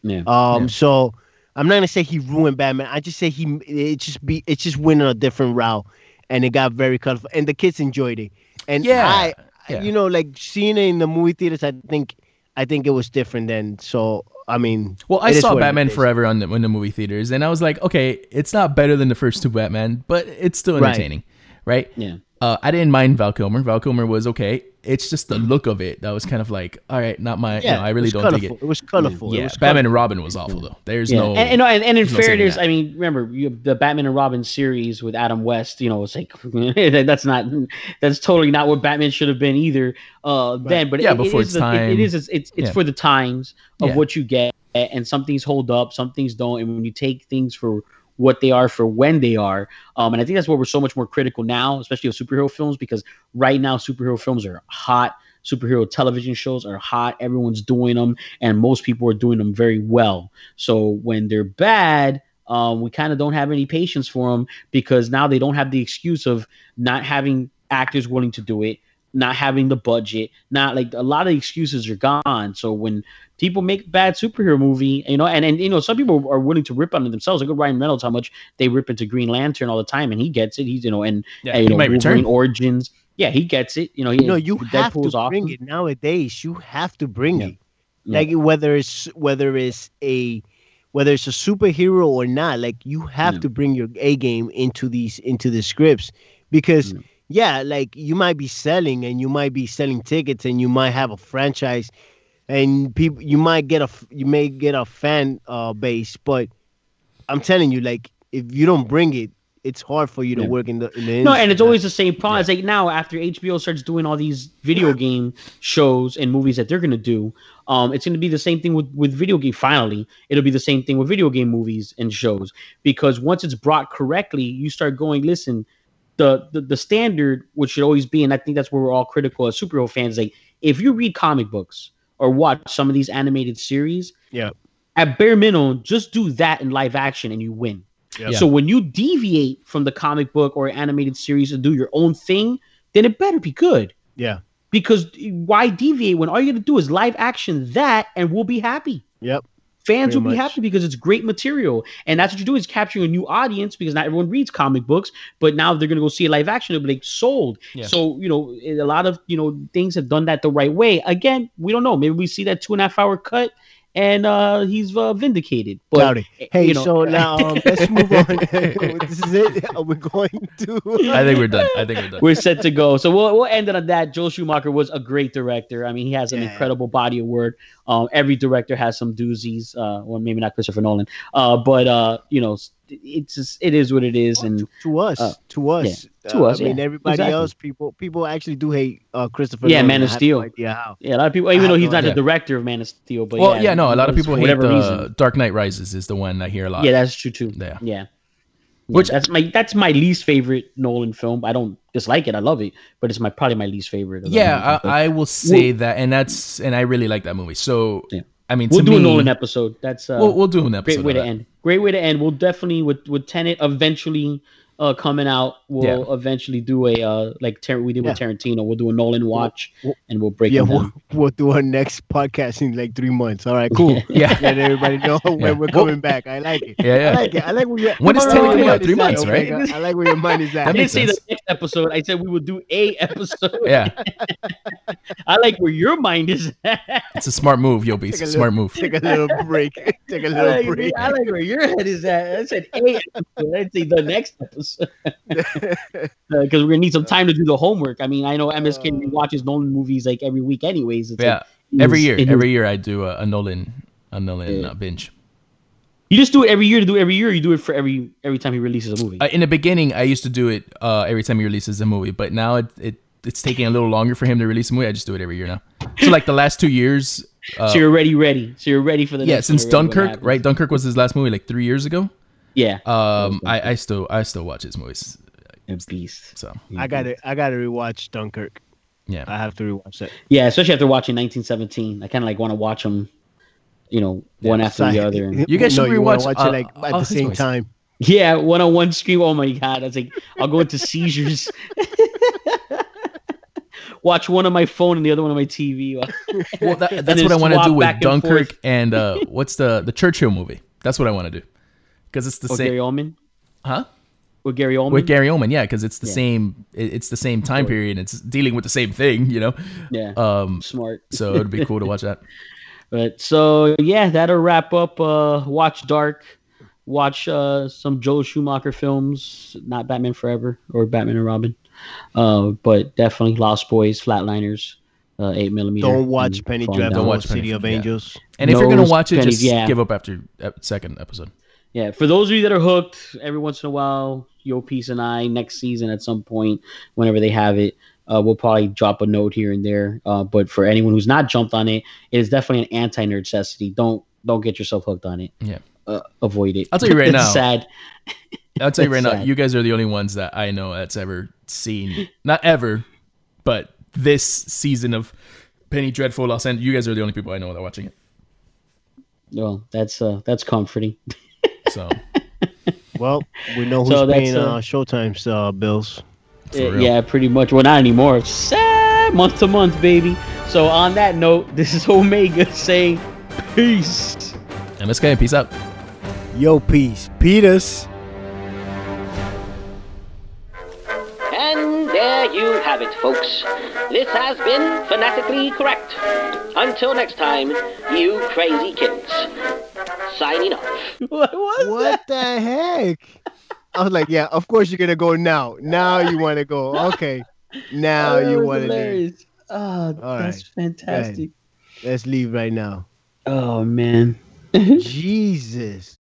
F: Yeah.
H: So I'm not gonna say he ruined Batman. I just say it just went on a different route, and it got very colorful, and the kids enjoyed it. And you know, like seeing it in the movie theaters, I think it was different then. So I mean,
G: well, I saw Batman Forever in the movie theaters, and I was like, okay, it's not better than the first two Batman, but it's still entertaining, right?
F: Yeah.
G: I didn't mind Val Kilmer. Val Kilmer was okay. It's just the look of it that was kind of like, all right, not my.
H: Yeah,
G: I really don't dig it.
H: It was colorful.
G: Yeah, Batman and Robin was awful though. There's no.
F: And in fairness, I mean, remember the Batman and Robin series with Adam West. You know, it's like that's totally not what Batman should have been either. Then, but
G: before its time,
F: it's for the times of what you get, and some things hold up, some things don't, and when you take things for what they are for when they are. And I think that's why we're so much more critical now, especially of superhero films, because right now superhero films are hot. Superhero television shows are hot. Everyone's doing them, and most people are doing them very well. So when they're bad, we kind of don't have any patience for them, because now they don't have the excuse of not having actors willing to do it, not having the budget, not like a lot of excuses are gone. So when people make bad superhero movie, you know, and you know, some people are willing to rip on it themselves. Look at Ryan Reynolds, how much they rip into Green Lantern all the time, and he gets it. He's, you know, and you know,
G: might return.
F: Origins. Yeah, he gets it. You know,
H: you have to bring it nowadays. You have to bring it. Like whether it's a superhero or not, like you have to bring your A game into the scripts, because like you might be selling tickets, and you might have a franchise, and people you may get a fan base, but I'm telling you, like if you don't bring it, it's hard for you to work in the industry.
F: No, and it's always the same problem. It's like now after HBO starts doing all these video game shows and movies that they're gonna do, it's gonna be the same thing with video game. Finally, it'll be the same thing with video game movies and shows, because once it's brought correctly, you start going, listen, the standard, which should always be, and I think that's where we're all critical as superhero fans, like if you read comic books or watch some of these animated series, at bare minimum, just do that in live action and you win. So when you deviate from the comic book or animated series and do your own thing, then it better be good.
H: Yeah.
F: Because why deviate when all you got to do is live action that, and we'll be happy.
H: Yep.
F: Fans will be happy because it's great material. And that's what you're doing, is capturing a new audience, because not everyone reads comic books, but now they're going to go see a live action. They'll be like sold. Yeah. So, you know, a lot of, you know, things have done that the right way. Again, we don't know. Maybe we see that 2.5 hour cut and he's vindicated. But
H: hey, you know, so now let's move on. This is it. Are we going to?
G: I think we're done.
F: We're set to go. So we'll end it on that. Joel Schumacher was a great director. I mean, he has an incredible body of work. Every director has some doozies. Well, maybe not Christopher Nolan. But you know, it is what it is. And
H: to us. I mean, everybody else, people actually do hate Christopher Nolan.
F: Man of Steel.
H: No idea how.
F: Yeah, a lot of people, even though he's not the director of Man of Steel, but
G: a lot of people hate Dark Knight Rises is the one I hear a lot.
F: Yeah, that's true too. Yeah. Which that's my least favorite Nolan film. I don't dislike it. I love it, but it's probably my least favorite.
G: I will say that, and I really like that movie. So I mean,
F: we'll do a Nolan episode. That's
G: we'll do an episode.
F: Great way to end. Great way to end. We'll definitely with Tenet eventually coming out. We'll eventually do a like we did with Tarantino. We'll do a Nolan watch and we'll break it down.
H: We'll do our next podcast in like 3 months. All right, cool. Let everybody know when we're coming back. I like it. I like it. I like where you're.
G: When is Tenet coming out? 3 months, right?
H: I like where your mind is at.
F: I didn't say the next episode. I said we would do a episode. I like where your mind is at.
G: It's a smart move, Yobi. It's a smart move.
H: Take a little break.
F: I like where your head is at. I said a episode. I'd say the next episode. Because we're gonna need some time to do the homework. I mean, I know MSK watches Nolan movies like every week, anyways. It's
G: every year I do a Nolan binge.
F: You just do it every year to do it every year. Or you do it for every time he releases a movie.
G: In the beginning, I used to do it every time he releases a movie, but now it's taking a little longer for him to release a movie. I just do it every year now. So like the last 2 years.
F: So you're ready. So you're ready for the next
G: since
F: one
G: Dunkirk, right? Dunkirk was his last movie like 3 years ago.
F: Yeah.
G: I still watch his movies.
F: A beast.
G: So
H: I gotta rewatch Dunkirk.
G: yeah,
H: I have to rewatch that.
F: Yeah, especially after watching 1917. I kind of like want to watch them, one after the other.
G: You guys should
H: wanna
G: rewatch
H: watch it like at the
G: his
H: same
G: movies.
H: time.
F: Yeah, one on one screen. Oh my god! I was like, I'll go into seizures. Watch one on my phone and the other one on my TV.
G: Well, that's
F: then
G: what I want to
F: swap
G: do with
F: back and
G: Dunkirk
F: forth.
G: and what's the Churchill movie? That's what I want to do because it's the same.
F: Gary Oldman.
G: Huh?
F: With Gary Oldman.
G: With Gary Oldman, yeah, because it's the same. It's the same time period. It's dealing with the same thing,
F: Yeah. Smart.
G: So it'd be cool to watch that.
F: But so yeah, that'll wrap up. Watch Dark. Watch some Joel Schumacher films, not Batman Forever or Batman and Robin. But definitely Lost Boys, Flatliners, 8mm.
H: Don't watch Penny Dreadful.
G: Don't watch
H: City
G: Penny
H: of
G: Dreadful, yeah.
H: Angels.
G: And if you're gonna watch it,
F: Pennies,
G: just give up after second episode.
F: Yeah, for those of you that are hooked, every once in a while, Yo Peace and I, next season at some point, whenever they have it, we'll probably drop a note here and there. But for anyone who's not jumped on it, it is definitely an anti-nerdcessity. Don't get yourself hooked on it.
G: Yeah.
F: Avoid it.
G: I'll tell you right now.
F: Sad.
G: I'll tell you right now,
F: sad.
G: you guys are the only ones that I know that's ever seen, not ever, but this season of Penny Dreadful Los Angeles. You guys are the only people I know that are watching it.
F: Well, that's comforting.
G: So,
H: Well, we know who's
F: So that's,
H: paying Showtime's bills.
G: real.
F: Yeah, pretty much. Well, not anymore. Sad month to month, baby. So on that note, this is Omega saying peace.
G: MSK, peace out.
H: Yo, peace. Peters.
C: And there you have it, folks. This has been Fanatically Correct. Until next time, you crazy kids. Signing off.
F: What was
H: What the heck? I was like, yeah, of course you're going to go now. Now you want to go. Okay. Now
F: that?
H: you
F: was
H: want to leave.
F: hilarious. Oh, that's
H: right.
F: fantastic.
H: Let's leave right now.
F: Oh man.
H: Jesus.